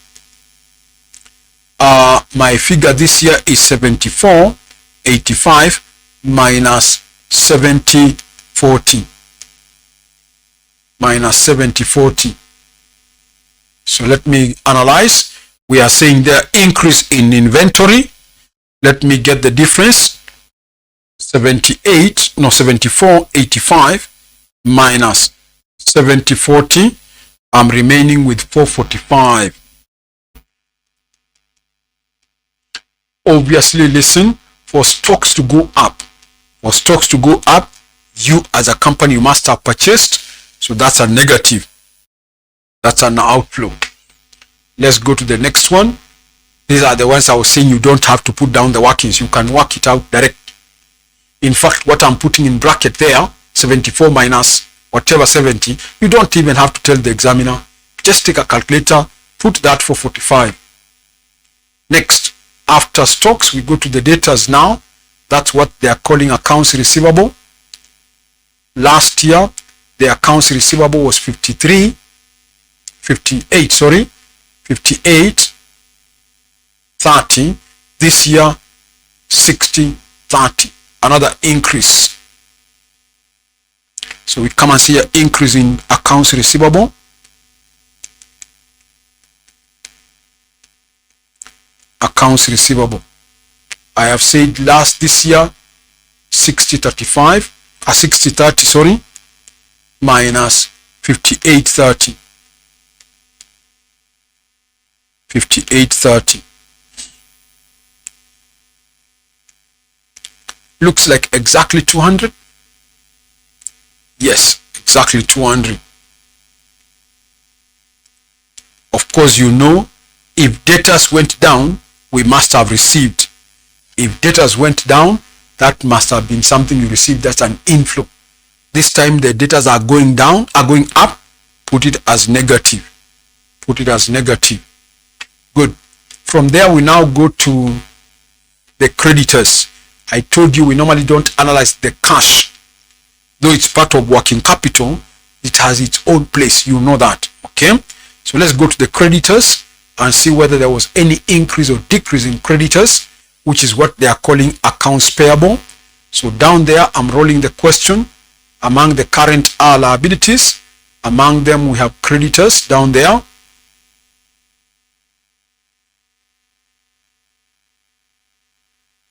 Speaker 1: My figure this year is 74.85 minus 70.40. Minus 70.40. So let me analyze. We are saying there increase in inventory. Let me get the difference. 74.85 minus 70.40. I'm remaining with 445. Obviously, listen, for stocks to go up, you as a company, you must have purchased. So that's a negative. That's an outflow. Let's go to the next one. These are the ones I was saying you don't have to put down the workings. You can work it out direct. In fact, what I'm putting in bracket there, 74 minus whatever 70, you don't even have to tell the examiner. Just take a calculator, put that for 45. Next, after stocks, we go to the debtors now. That's what they are calling accounts receivable. Last year, the accounts receivable was 58, 30. This year, 60, 30. Another increase. So we come and see an increase in accounts receivable. Accounts receivable. I have said this year 60-30, sorry, minus 58-30. 58-30. Looks like exactly 200. Yes, exactly 200. Of course, you know, if debtors went down, we must have received. If debtors went down, that must have been something you received. That's an inflow. This time the debtors are going down, are going up. Put it as negative. Put it as negative. Good. From there, we now go to the creditors. I told you we normally don't analyze the cash. Though it's part of working capital, it has its own place. You know that. Okay? So let's go to the creditors and see whether there was any increase or decrease in creditors, which is what they are calling accounts payable. So down there, I'm rolling the question. Among the current liabilities, among them we have creditors down there.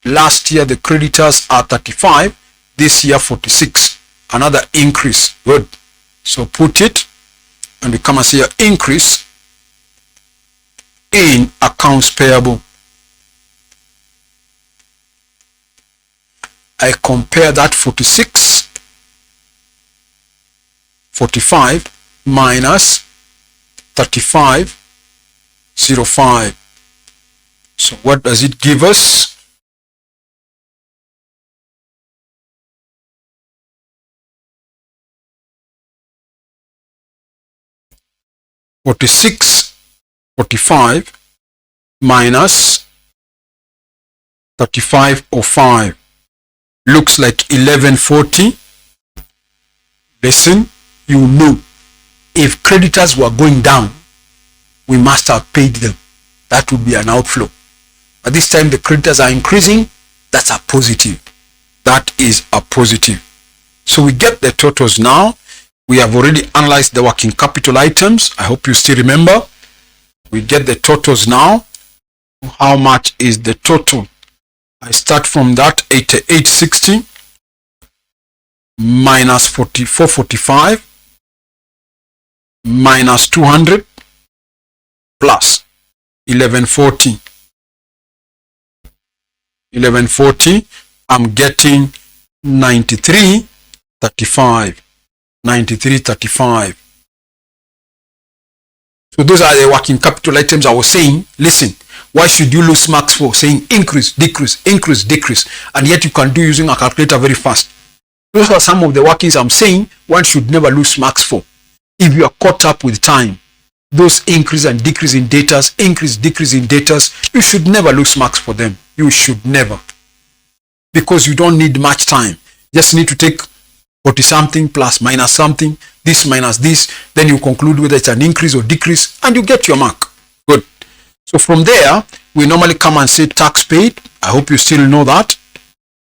Speaker 1: Last year, the creditors are 35. This year, 46. Another increase. Good. So put it, and we come and see an increase in accounts payable. I compare that 45 minus 35.05. So what does it give us? $46.45 minus 35.05 looks like 1140. Listen, you know, if creditors were going down, we must have paid them. That would be an outflow. But this time the creditors are increasing. That's a positive. That is a positive. So we get the totals now. We have already analyzed the working capital items. I hope you still remember. We get the totals now. How much is the total? I start from that 8860 minus 4445 minus 200 plus 1140. 1140, I'm getting 9335. 9335. So those are the working capital items I was saying. Listen, why should you lose marks for? Saying increase, decrease, increase, decrease, and yet you can do using a calculator very fast. Those are some of the workings I'm saying one should never lose marks for. If you are caught up with time, those increase and decrease in datas, increase, decrease in datas, you should never lose marks for them. You should never. Because you don't need much time. Just need to take 40 something plus minus something, this minus this, then you conclude whether it's an increase or decrease, and you get your mark. Good. So from there, we normally come and say tax paid. I hope you still know that.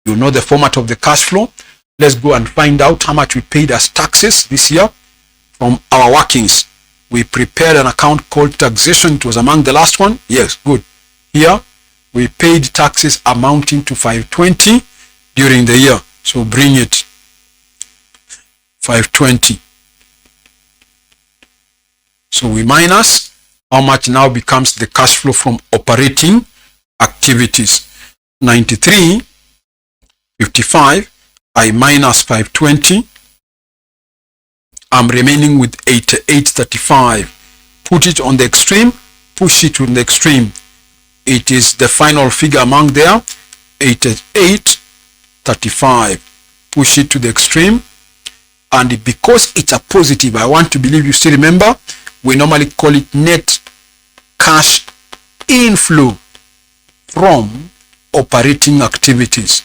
Speaker 1: You know the format of the cash flow. Let's go and find out how much we paid as taxes this year from our workings. We prepared an account called taxation. It was among the last one. Yes, good. Here, we paid taxes amounting to 520 during the year. So bring it. 520. So we minus how much now becomes the cash flow from operating activities. 93.55. I minus 520. I'm remaining with 88.35. Put it on the extreme, push it on the extreme. It is the final figure among there, 88.35. Push it to the extreme. And because it's a positive, I want to believe you still remember, we normally call it net cash inflow from operating activities.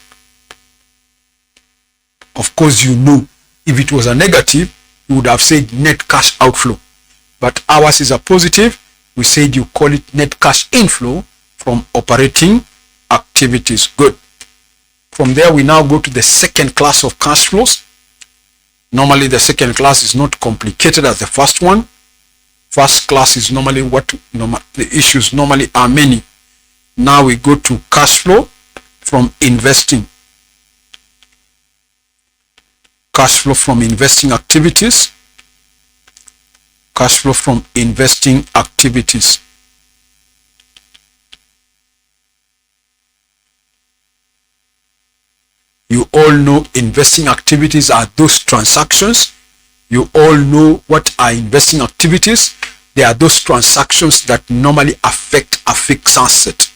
Speaker 1: Of course, you know, if it was a negative, you would have said net cash outflow. But ours is a positive. We said you call it net cash inflow from operating activities. Good. From there, we now go to the second class of cash flows. Normally, the second class is not complicated as the first one. First class is normally the issues normally are many. Now we go to cash flow from investing. Cash flow from investing activities. Cash flow from investing activities. You all know investing activities are those transactions. You all know what are investing activities. They are those transactions that normally affect a fixed asset.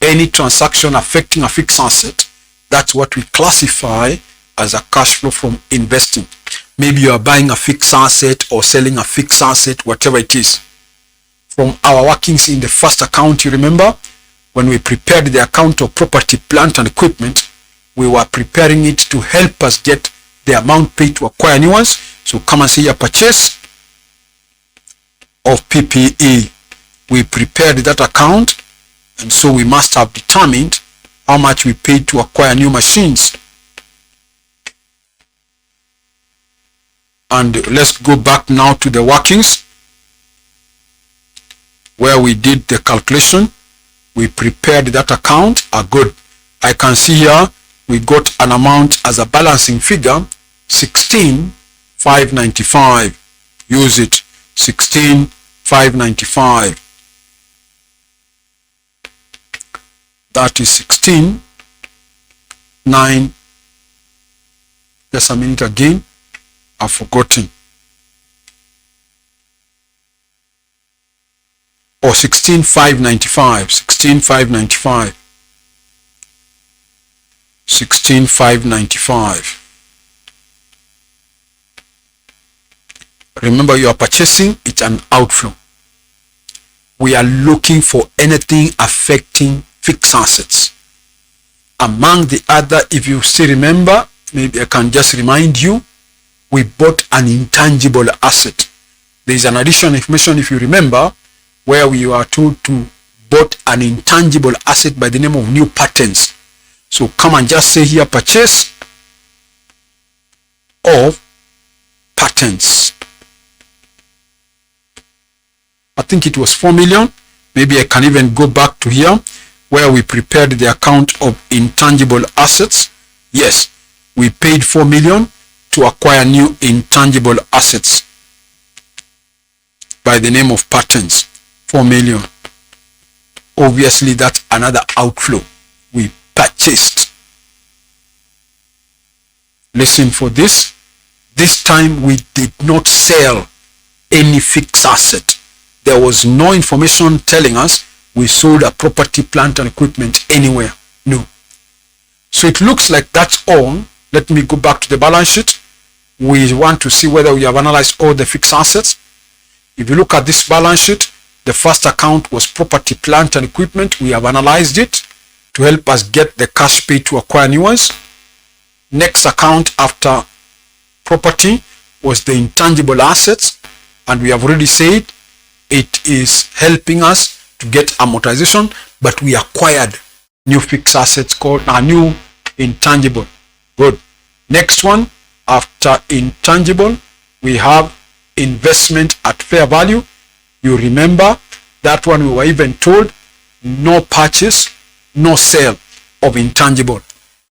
Speaker 1: Any transaction affecting a fixed asset, that's what we classify as a cash flow from investing. Maybe you are buying a fixed asset or selling a fixed asset, whatever it is. From our workings in the first account, you remember, when we prepared the account of property, plant and equipment, we were preparing it to help us get the amount paid to acquire new ones. So come and see your purchase of PPE. We prepared that account, and so we must have determined how much we paid to acquire new machines. And let's go back now to the workings where we did the calculation. We prepared that account. Good. I can see here we got an amount as a balancing figure, 16,595. Use it. 16,595. That is 16,9. Just a minute again. I've forgotten. Or 16,595. 16,595. 16,595. Remember, you are purchasing, it's an outflow. We are looking for anything affecting fixed assets. Among the other, if you still remember, maybe I can just remind you, we bought an intangible asset. There is an additional information, if you remember, where we are told to bought an intangible asset by the name of new patents. So come and just say here purchase of patents. I think it was 4 million. Maybe I can even go back to here where we prepared the account of intangible assets. Yes, we paid 4 million to acquire new intangible assets by the name of patents. 4 million. Obviously, that's another outflow. We purchased. Listen for this. This time we did not sell any fixed asset. There was no information telling us we sold a property, plant, and equipment anywhere. No. So it looks like that's all. Let me go back to the balance sheet. We want to see whether we have analyzed all the fixed assets. If you look at this balance sheet, the first account was property, plant, and equipment. We have analyzed it to help us get the cash paid to acquire new ones. Next account after property was the intangible assets, and we have already said it is helping us to get amortization, but we acquired new fixed assets called a new intangible. Good. Next one after intangible, we have investment at fair value. You remember that one we were even told no purchase, no sale of intangible.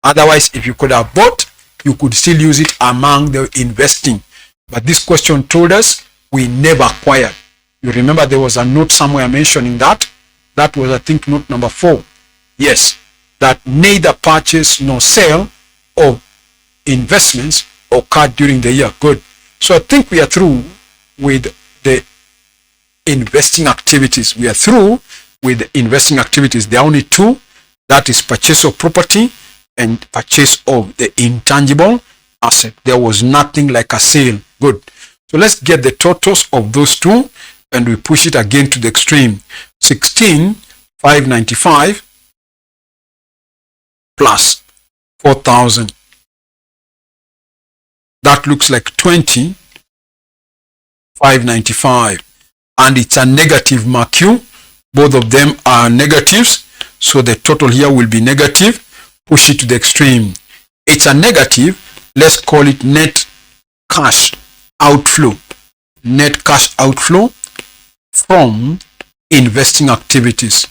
Speaker 1: Otherwise, if you could have bought, you could still use it among the investing. But this question told us we never acquired. You remember there was a note somewhere mentioning that. That was, I think, note number 4. Yes, that neither purchase nor sale of investments occurred during the year. Good. So I think we are through with the investing activities. We are through with the investing activities. There are only 2. That is purchase of property and purchase of the intangible asset. There was nothing like a sale. Good. So let's get the totals of those 2 and we push it again to the extreme. 16,595 plus 4,000. That looks like 20,595. And it's a negative, mark you. Both of them are negatives. So the total here will be negative. Push it to the extreme. It's a negative. Let's call it net cash outflow. Net cash outflow from investing activities.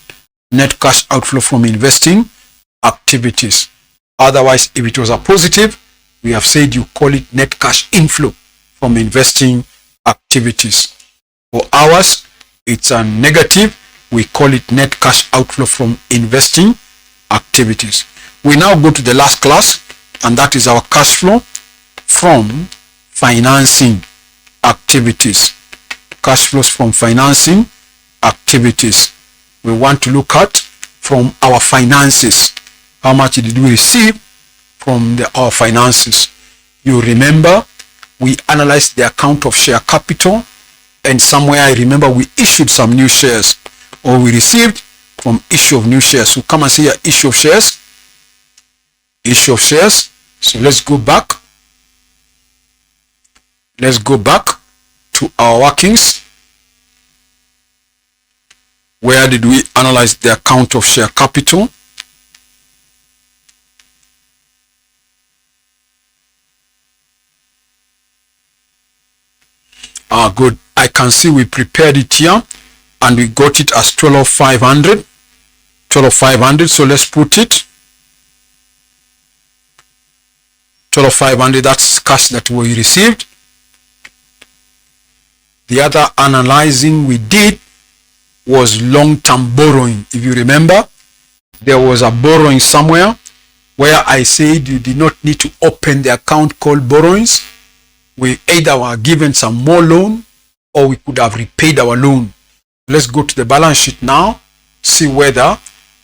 Speaker 1: Net cash outflow from investing activities. Otherwise, if it was a positive, we have said you call it net cash inflow from investing activities. For ours, it's a negative. We call it net cash outflow from investing activities. We now go to the last class, and that is our cash flow from financing activities. Cash flows from financing activities. We want to look at from our finances. How much did we receive from our finances? You remember we analyzed the account of share capital, and somewhere I remember we issued some new shares, or we received from issue of new shares. So come and see your issue of shares. Issue of shares. So let's go back. Let's go back to our workings. Where did we analyze the account of share capital? Good. I can see we prepared it here and we got it as 12,500. 12,500. So let's put it 12,500. That's cash that we received. The other analyzing we did was long-term borrowing. If you remember, there was a borrowing somewhere where I said you did not need to open the account called borrowings. We either were given some more loan or we could have repaid our loan. Let's go to the balance sheet now, see whether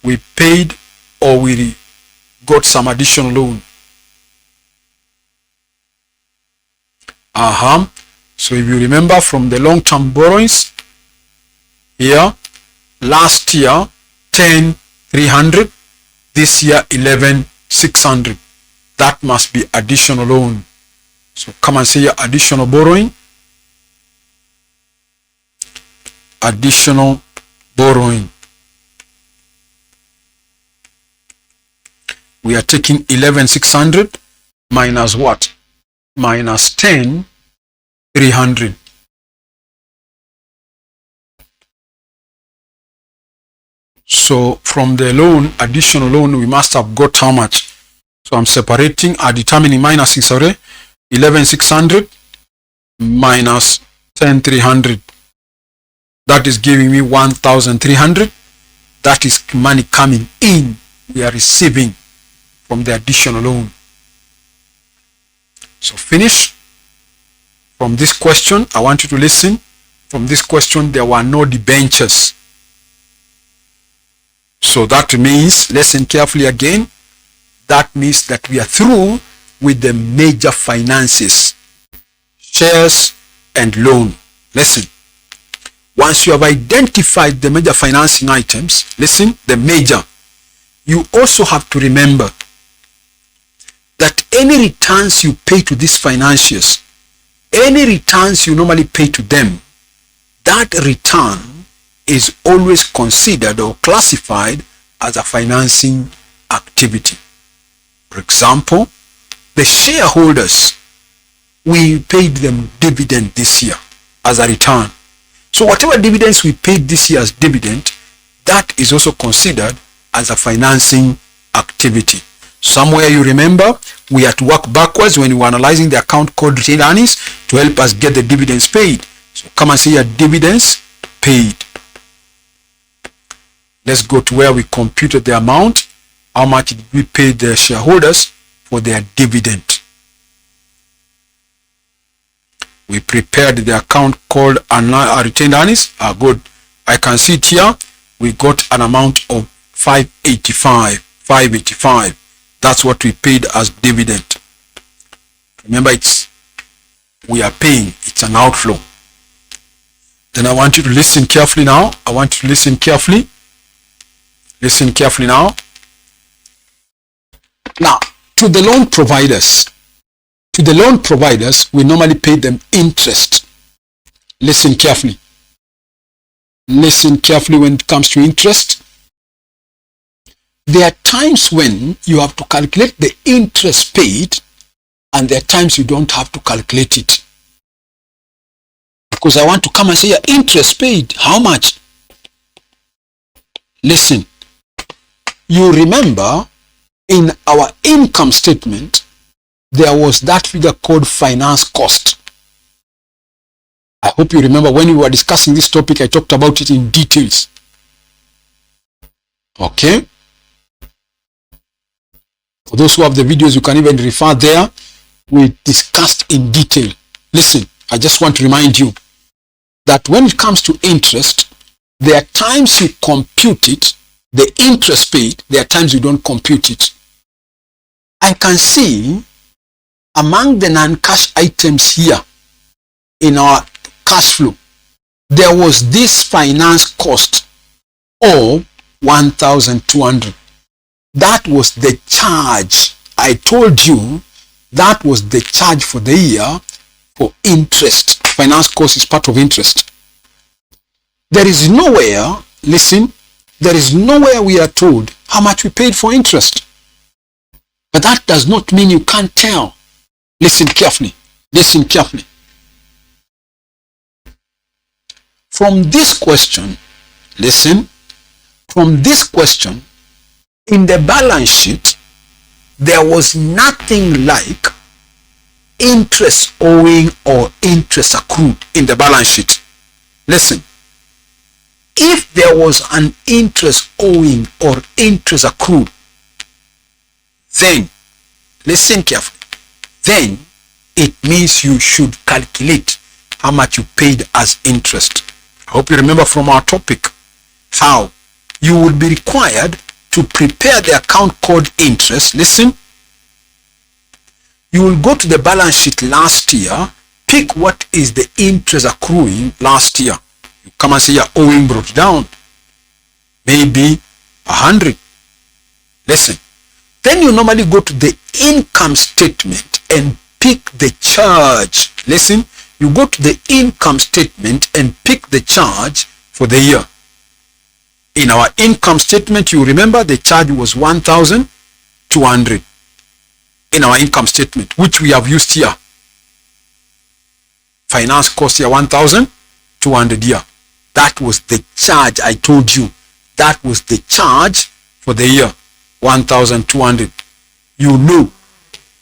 Speaker 1: we paid or we got some additional loan. So if you remember from the long-term borrowings, here, last year, 10,300, this year, 11,600. That must be additional loan. So come and see your additional borrowing. Additional borrowing. We are taking 11,600 minus what? minus 10, 300. So from the loan, additional loan, we must have got how much? So I'm separating, determining minus 11,600 minus 10,300. That is giving me 1,300. That is money coming in. We are receiving from the additional loan. So finish. From this question, I want you to listen. From this question, there were no debentures. So that means, listen carefully again, that means that we are through with the major finances, shares and loan. Listen, once you have identified the major financing items, listen, the major, you also have to remember that any returns you pay to these financiers, any returns you normally pay to them, that return is always considered or classified as a financing activity. For example, the shareholders, we paid them dividend this year as a return. So whatever dividends we paid this year as dividend, that is also considered as a financing activity. Somewhere you remember, we had to work backwards when we were analyzing the account called retained earnings to help us get the dividends paid. So come and see your dividends paid. Let's go to where we computed the amount. How much did we pay the shareholders for their dividend? We prepared the account called retained earnings. Good. I can see it here. We got an amount of 585. That's what we paid as dividend. Remember, we are paying. It's an outflow. Then I want you to listen carefully now. Listen carefully now. Now, to the loan providers, we normally pay them interest. Listen carefully. Listen carefully when it comes to interest. There are times when you have to calculate the interest paid, and there are times you don't have to calculate it. Because I want to come and say, interest paid, how much? Listen. You remember, in our income statement, there was that figure called finance cost. I hope you remember when we were discussing this topic, I talked about it in details. Okay? For those who have the videos, you can even refer there. We discussed in detail. Listen, I just want to remind you that when it comes to interest, there are times you compute it, the interest paid, there are times you don't compute it. I can see among the non-cash items here in our cash flow, there was this finance cost of 1,200. That was the charge. I told you that was the charge for the year for interest. Finance cost is part of interest. There is nowhere, listen, there is nowhere we are told how much we paid for interest. But that does not mean you can't tell. Listen carefully. Listen carefully. From this question, listen, from this question, in the balance sheet, there was nothing like interest owing or interest accrued in the balance sheet. Listen, if there was an interest owing or interest accrued, then, listen carefully, then it means you should calculate how much you paid as interest. I hope you remember from our topic how you will be required to prepare the account called interest. Listen, you will go to the balance sheet last year, pick what is the interest accruing last year. You come and say your owing brought down, maybe 100. Listen, then you normally go to the income statement and pick the charge. Listen, you go to the income statement and pick the charge for the year. In our income statement, you remember the charge was 1,200 in our income statement, which we have used here. Finance cost here 1,200 here. That was the charge. I told you that was the charge for the year, 1,200. You know,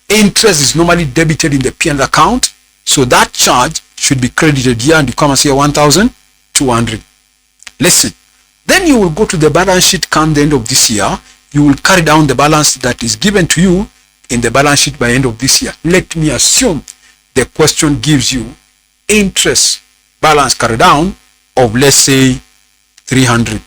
Speaker 1: interest is normally debited in the P&L account, so that charge should be credited here, and you come and say 1,200. Listen, then you will go to the balance sheet come the end of this year. You will carry down the balance that is given to you in the balance sheet by end of this year. Let me assume the question gives you interest balance carried down of, let's say, 300.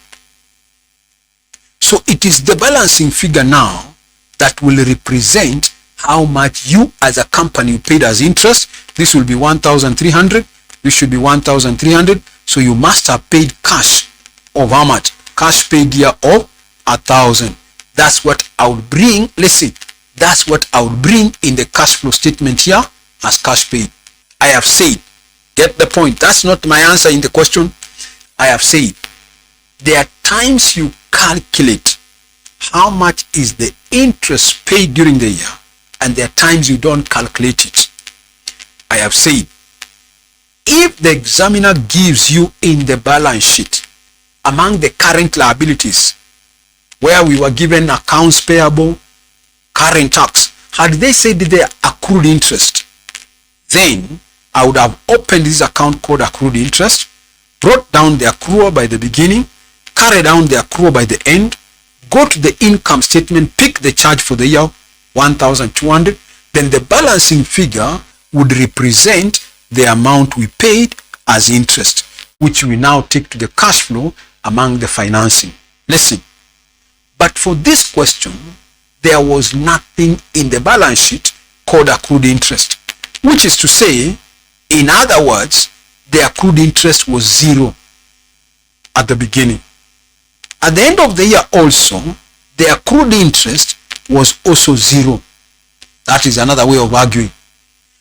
Speaker 1: So it is the balancing figure now that will represent how much you as a company paid as interest. This will be 1,300. This should be 1,300. So you must have paid cash of how much? Cash paid here of 1,000. That's what I would bring. Listen, that's what I would bring in the cash flow statement here as cash paid. I have said, get the point. That's not my answer in the question. I have said, there are times you calculate how much is the interest paid during the year, and there are times you don't calculate it. I have said, if the examiner gives you in the balance sheet among the current liabilities, where we were given accounts payable, current tax, had they said they accrued interest, then I would have opened this account called accrued interest, brought down the accrual by the beginning, carry down the accrual by the end, go to the income statement, pick the charge for the year 1,200, then the balancing figure would represent the amount we paid as interest, which we now take to the cash flow among the financing. Listen, but for this question, there was nothing in the balance sheet called accrued interest, which is to say, in other words, the accrued interest was zero at the beginning. At the end of the year also, the accrued interest was also zero. That is another way of arguing.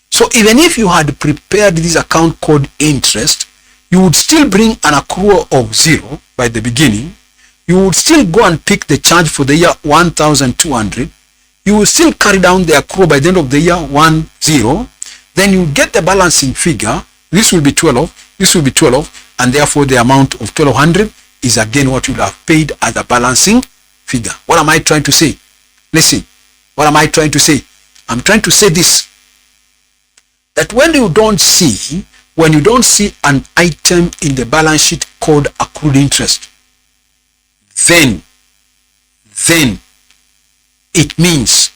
Speaker 1: So even if you had prepared this account called interest, you would still bring an accrual of zero by the beginning. You would still go and pick the charge for the year 1,200. You will still carry down the accrual by the end of the year 10. Then you get the balancing figure. This will be 12. This will be 12. And therefore the amount of 1,200 is again what you will have paid as a balancing figure. What am I trying to say? Listen, what am I trying to say? I'm trying to say this, that when you don't see an item in the balance sheet called accrued interest, then it means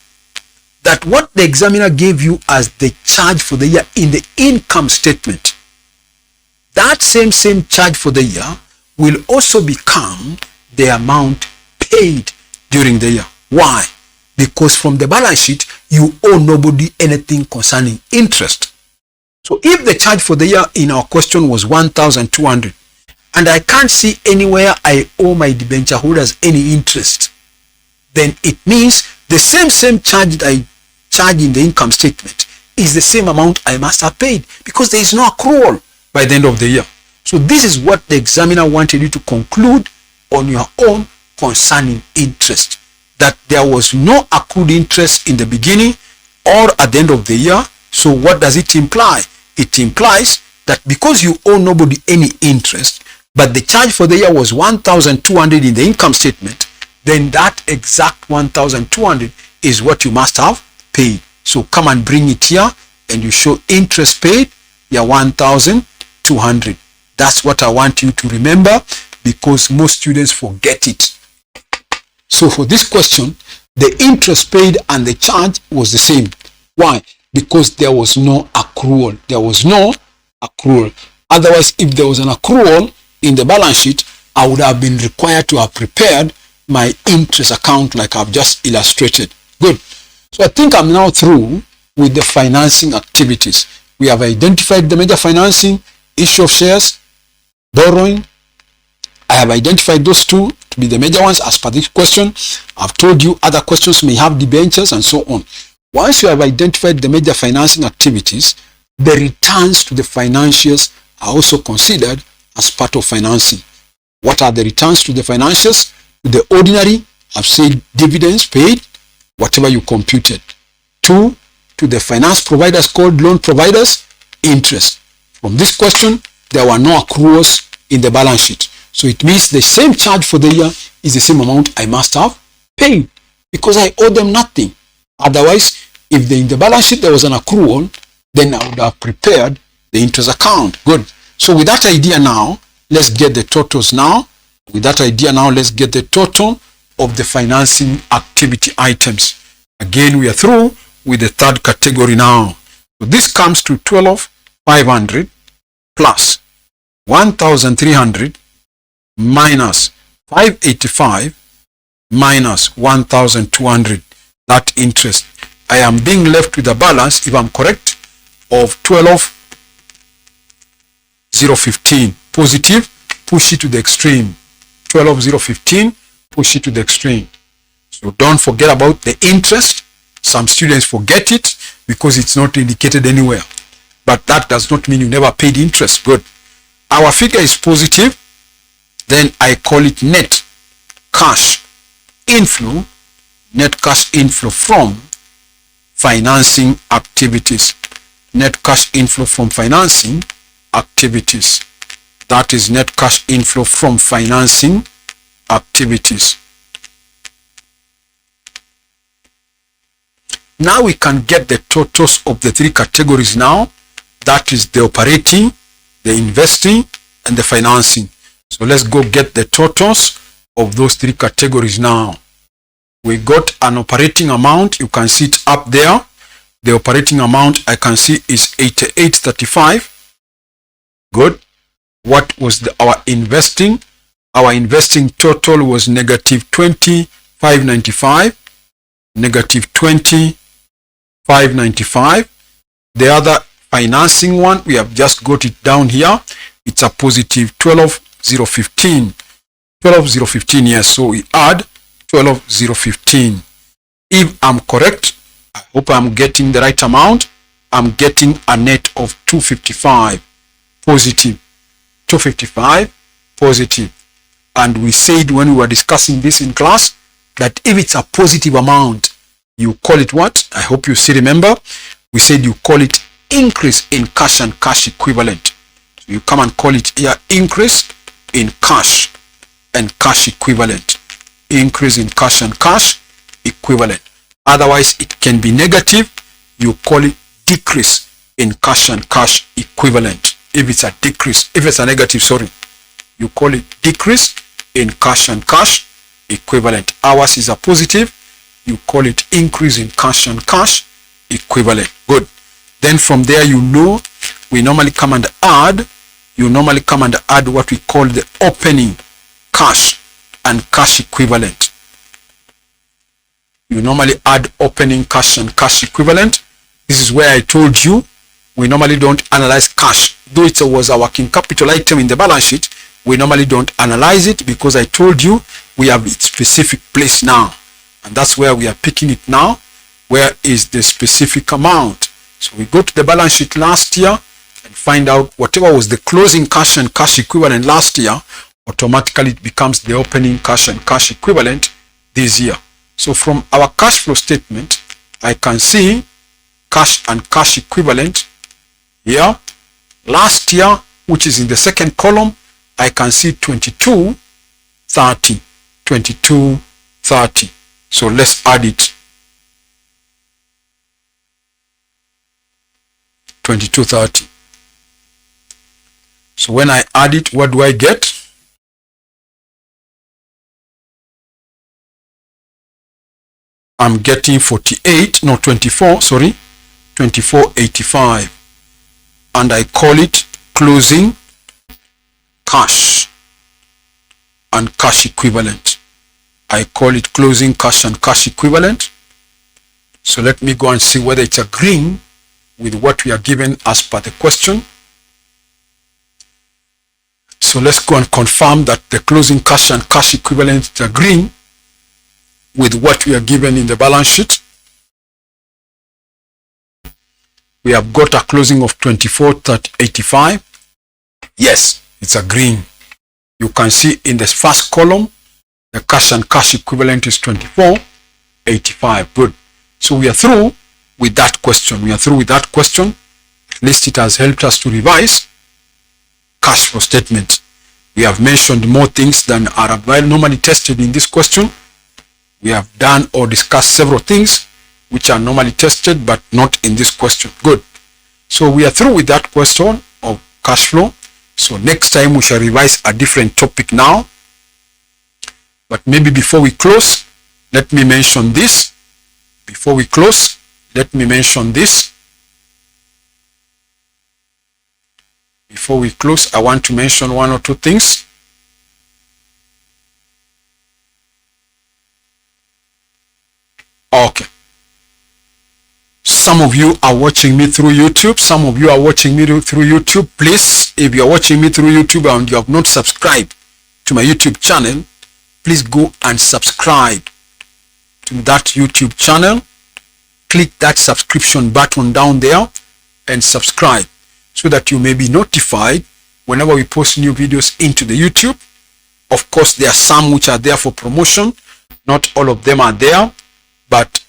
Speaker 1: that what the examiner gave you as the charge for the year in the income statement, that same charge for the year will also become the amount paid during the year. Why? Because from the balance sheet, you owe nobody anything concerning interest. So if the charge for the year in our question was 1,200, and I can't see anywhere I owe my debenture holders any interest, then it means the same charge that I charge in the income statement is the same amount I must have paid, because there is no accrual by the end of the year. So this is what the examiner wanted you to conclude on your own concerning interest, that there was no accrued interest in the beginning or at the end of the year. So what does it imply? It implies that because you owe nobody any interest, but the charge for the year was 1,200 in the income statement, then that exact 1,200 is what you must have paid. So come and bring it here, and you show interest paid, your 1,200. That's what I want you to remember, because most students forget it. So for this question, the interest paid and the charge was the same. Why? Because there was no accrual. There was no accrual. Otherwise, if there was an accrual in the balance sheet, I would have been required to have prepared my interest account like I've just illustrated. Good. So I think I'm now through with the financing activities. We have identified the major financing, issue of shares, borrowing. I have identified those two to be the major ones as per this question. I've told you other questions may have debentures and so on. Once you have identified the major financing activities, the returns to the financiers are also considered as part of financing. What are the returns to the financiers? The ordinary, I've said dividends paid, whatever you computed. 2, to the finance providers called loan providers, interest. From this question, there were no accruals in the balance sheet. So it means the same charge for the year is the same amount I must have paid because I owe them nothing. Otherwise, if in the balance sheet there was an accrual, then I would have prepared the interest account. Good. So with that idea now, let's get the totals now. With that idea now, let's get the total of the financing activity items. Again, we are through with the third category now. So this comes to 12,500 plus 1,300 minus 585 minus 1,200. That interest. I am being left with a balance, if I'm correct, of 12,015. Positive, push it to the extreme. 12,015, push it to the extreme. So don't forget about the interest. Some students forget it because it's not indicated anywhere. But that does not mean you never paid interest. Good. Our figure is positive. Then I call it net cash inflow. Net cash inflow from financing activities. Net cash inflow from financing activities. That is net cash inflow from financing activities. Now we can get the totals of the three categories now. That is the operating, the investing, and the financing. So let's go get the totals of those three categories now. We got an operating amount. You can see it up there. The operating amount I can see is 8835. Good. What was our investing? Our investing total was negative 20,595. Negative 20,595. The other financing one, we have just got it down here. It's a positive 12,015. 12,015, yes. So we add 12,015. If I'm correct, I hope I'm getting the right amount. I'm getting a net of 255 positive. 255 positive. And we said when we were discussing this in class that if it's a positive amount, you call it what? I hope you still remember. We said you call it increase in cash and cash equivalent. So you come and call it here increase in cash and cash equivalent. Increase in cash and cash equivalent. Otherwise, it can be negative. You call it decrease in cash and cash equivalent. If it's a decrease, if it's a negative, sorry, you call it decrease in cash and cash equivalent. Ours is a positive. You call it increase in cash and cash equivalent. Good. Then from there, you know, we normally come and add. You normally come and add what we call the opening cash and cash equivalent. You normally add opening cash and cash equivalent. This is where I told you we normally don't analyze cash. Though it was a working capital item in the balance sheet, we normally don't analyze it because I told you we have its specific place now. And that's where we are picking it now. Where is the specific amount? So we go to the balance sheet last year and find out whatever was the closing cash and cash equivalent last year, automatically it becomes the opening cash and cash equivalent this year. So from our cash flow statement, I can see cash and cash equivalent here. Last year, which is in the second column, I can see 2230. 2230. So let's add it. 2230. So when I add it, what do I get? I'm getting 2485. And I call it closing cash and cash equivalent. I call it closing cash and cash equivalent. So let me go and see whether it's agreeing with what we are given as per the question. So let's go and confirm that the closing cash and cash equivalent is agreeing with what we are given in the balance sheet. We have got a closing of 24,085. Yes, it's agreeing. You can see in the first column, the cash and cash equivalent is 24,085. Good. So we are through with that question. We are through with that question. At least it has helped us to revise cash flow statement. We have mentioned more things than are normally tested in this question. We have done or discussed several things which are normally tested but not in this question. Good. So we are through with that question of cash flow. So next time we shall revise a different topic now. But maybe before we close, let me mention this. Before we close, let me mention this. Before we close, I want to mention one or two things. Okay. Some of you are watching me through YouTube. Some of you are watching me through YouTube. Please, if you are watching me through YouTube and you have not subscribed to my YouTube channel, please go and subscribe to that YouTube channel. Click that subscription button down there and subscribe so that you may be notified whenever we post new videos into the YouTube. Of course, there are some which are there for promotion. Not all of them are there, but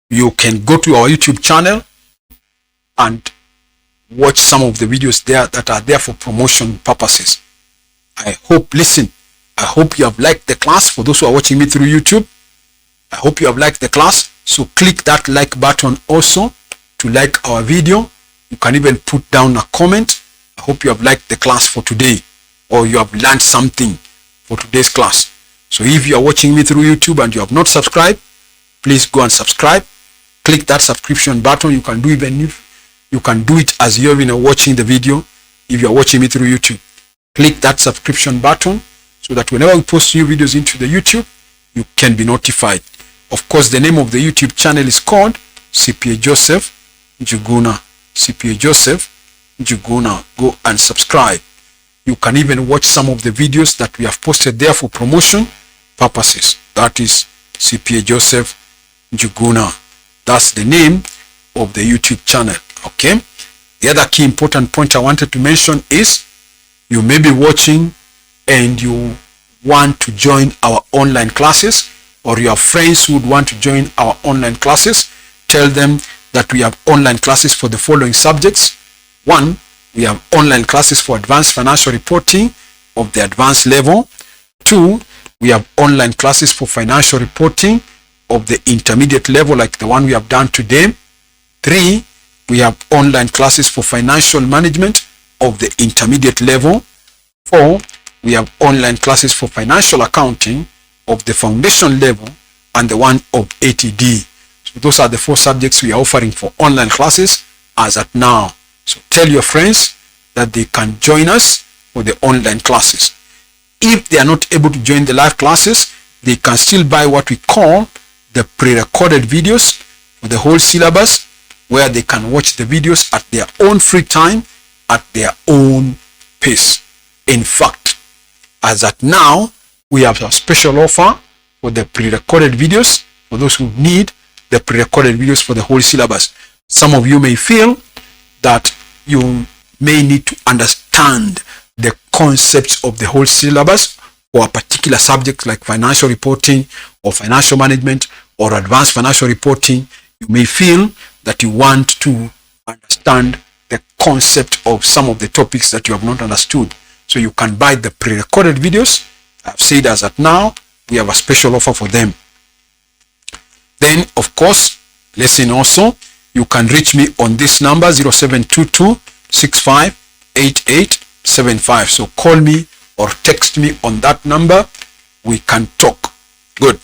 Speaker 1: you can go to our YouTube channel and watch some of the videos there that are there for promotion purposes. I hope you have liked the class. For those who are watching me through YouTube, I hope you have liked the class. So click that like button also to like our video. You can even put down a comment. I hope you have liked the class for today, or you have learned something for today's class. So if you are watching me through YouTube and you have not subscribed, please go and subscribe. Click that subscription button. You can do it as you're watching the video. If you are watching me through YouTube, click that subscription button so that whenever we post new videos into the YouTube, you can be notified. Of course, the name of the YouTube channel is called CPA Joseph Njuguna. CPA Joseph Njuguna. Go and subscribe. You can even watch some of the videos that we have posted there for promotion purposes. That is CPA Joseph Njuguna. That's the name of the YouTube channel. Okay. The other key important point I wanted to mention is you may be watching and you want to join our online classes, or you have friends who would want to join our online classes. Tell them that we have online classes for the following subjects. 1, we have online classes for advanced financial reporting of the advanced level. 2, we have online classes for financial reporting of the intermediate level, like the one we have done today. 3, we have online classes for financial management of the intermediate level. 4, we have online classes for financial accounting of the foundation level and the one of ATD. So those are the 4 subjects we are offering for online classes as at now. So tell your friends that they can join us for the online classes. If they are not able to join the live classes, they can still buy what we call the pre-recorded videos for the whole syllabus, where they can watch the videos at their own free time, at their own pace. In fact, as at now, we have a special offer for the pre-recorded videos for those who need the pre-recorded videos for the whole syllabus. Some of you may feel that you may need to understand the concepts of the whole syllabus for a particular subject like financial reporting or financial management or advanced financial reporting. You may feel that you want to understand the concept of some of the topics that you have not understood. So you can buy the pre-recorded videos. I've said as at now, we have a special offer for them. Then, of course, listen also, you can reach me on this number 0722 658875. So call me or text me on that number. We can talk. Good.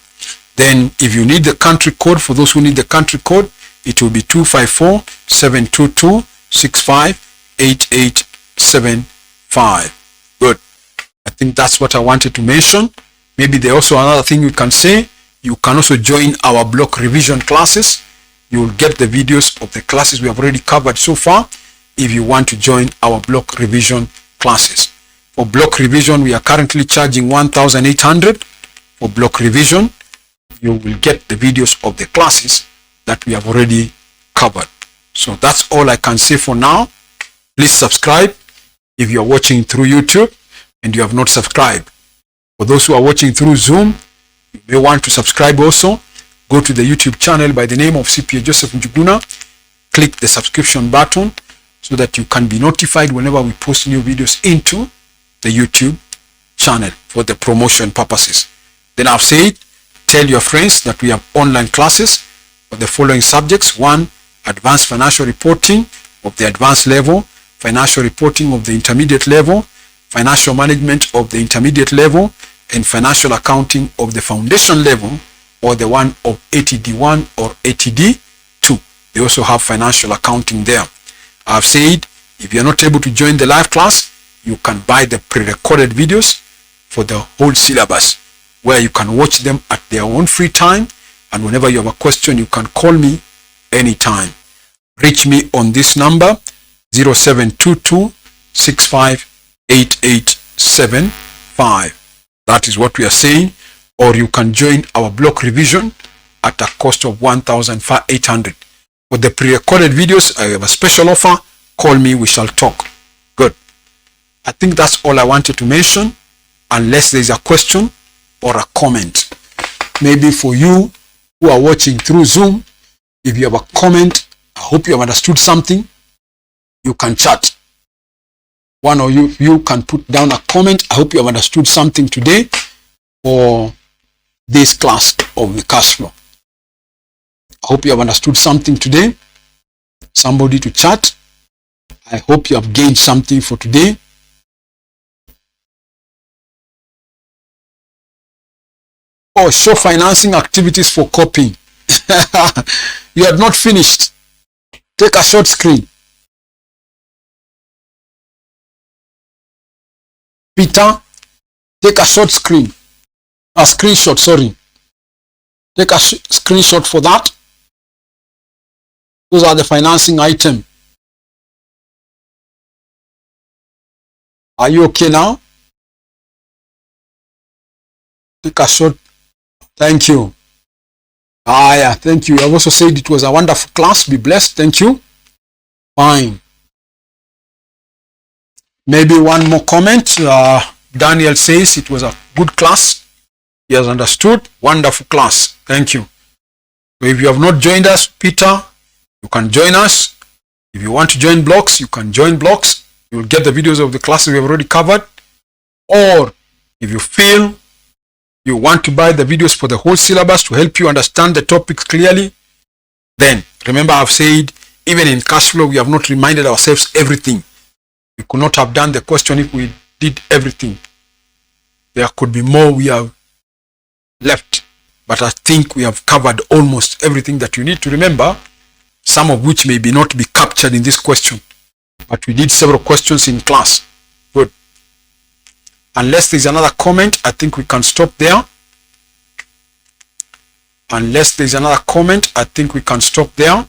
Speaker 1: Then if you need the country code, for those who need the country code, it will be 254 722 658875. Good. I think that's what I wanted to mention. Maybe there's also another thing you can say. You can also join our block revision classes. You will get the videos of the classes we have already covered so far if you want to join our block revision classes. For block revision, we are currently charging 1,800 for block revision. You will get the videos of the classes that we have already covered. So that's all I can say for now. Please subscribe if you are watching through YouTube and you have not subscribed. For those who are watching through Zoom, you may want to subscribe also. Go to the YouTube channel by the name of CPA Joseph Njuguna. Click the subscription button so that you can be notified whenever we post new videos into the YouTube channel for the promotion purposes. Then I've said, tell your friends that we have online classes for the following subjects. 1, advanced financial reporting of the advanced level, financial reporting of the intermediate level, financial management of the intermediate level, and financial accounting of the foundation level, or the one of ATD1 or ATD2. They also have financial accounting there. I've said, if you're not able to join the live class, you can buy the pre-recorded videos for the whole syllabus, where you can watch them at their own free time, and whenever you have a question, you can call me anytime. Reach me on this number, 0722 658875. That is what we are saying. Or you can join our block revision at a cost of 1,800. For the pre-recorded videos, I have a special offer. Call me, we shall talk. Good. I think that's all I wanted to mention, unless there is a question or a comment. Maybe for you who are watching through Zoom, if you have a comment, I hope you have understood something, you can chat. One of you can put down a comment. I hope you have understood something today for this class of the cash flow. I hope you have understood something today. Somebody to chat. I hope you have gained something for today. Oh, show financing activities for copying. You had not finished. Take a short screen. Peter, take a short screen. A screenshot, sorry. Take a screenshot for that. Those are the financing item. Are you okay now? Take a shot. Thank you. Yeah, thank you. I've also said it was a wonderful class. Be blessed. Thank you. Fine. Maybe one more comment. Daniel says it was a good class. He has understood. Wonderful class. Thank you. So if you have not joined us, Peter, you can join us. If you want to join blocks, you can join blocks. You will get the videos of the classes we have already covered. Or if you feel you want to buy the videos for the whole syllabus to help you understand the topics clearly, then remember I've said, even in cash flow, we have not reminded ourselves everything. We could not have done the question if we did everything. There could be more we have left, but I think we have covered almost everything that you need to remember, some of which maybe not be captured in this question, but we did several questions in class. Good. Unless there's another comment, I think we can stop there. Unless there's another comment, I think we can stop there.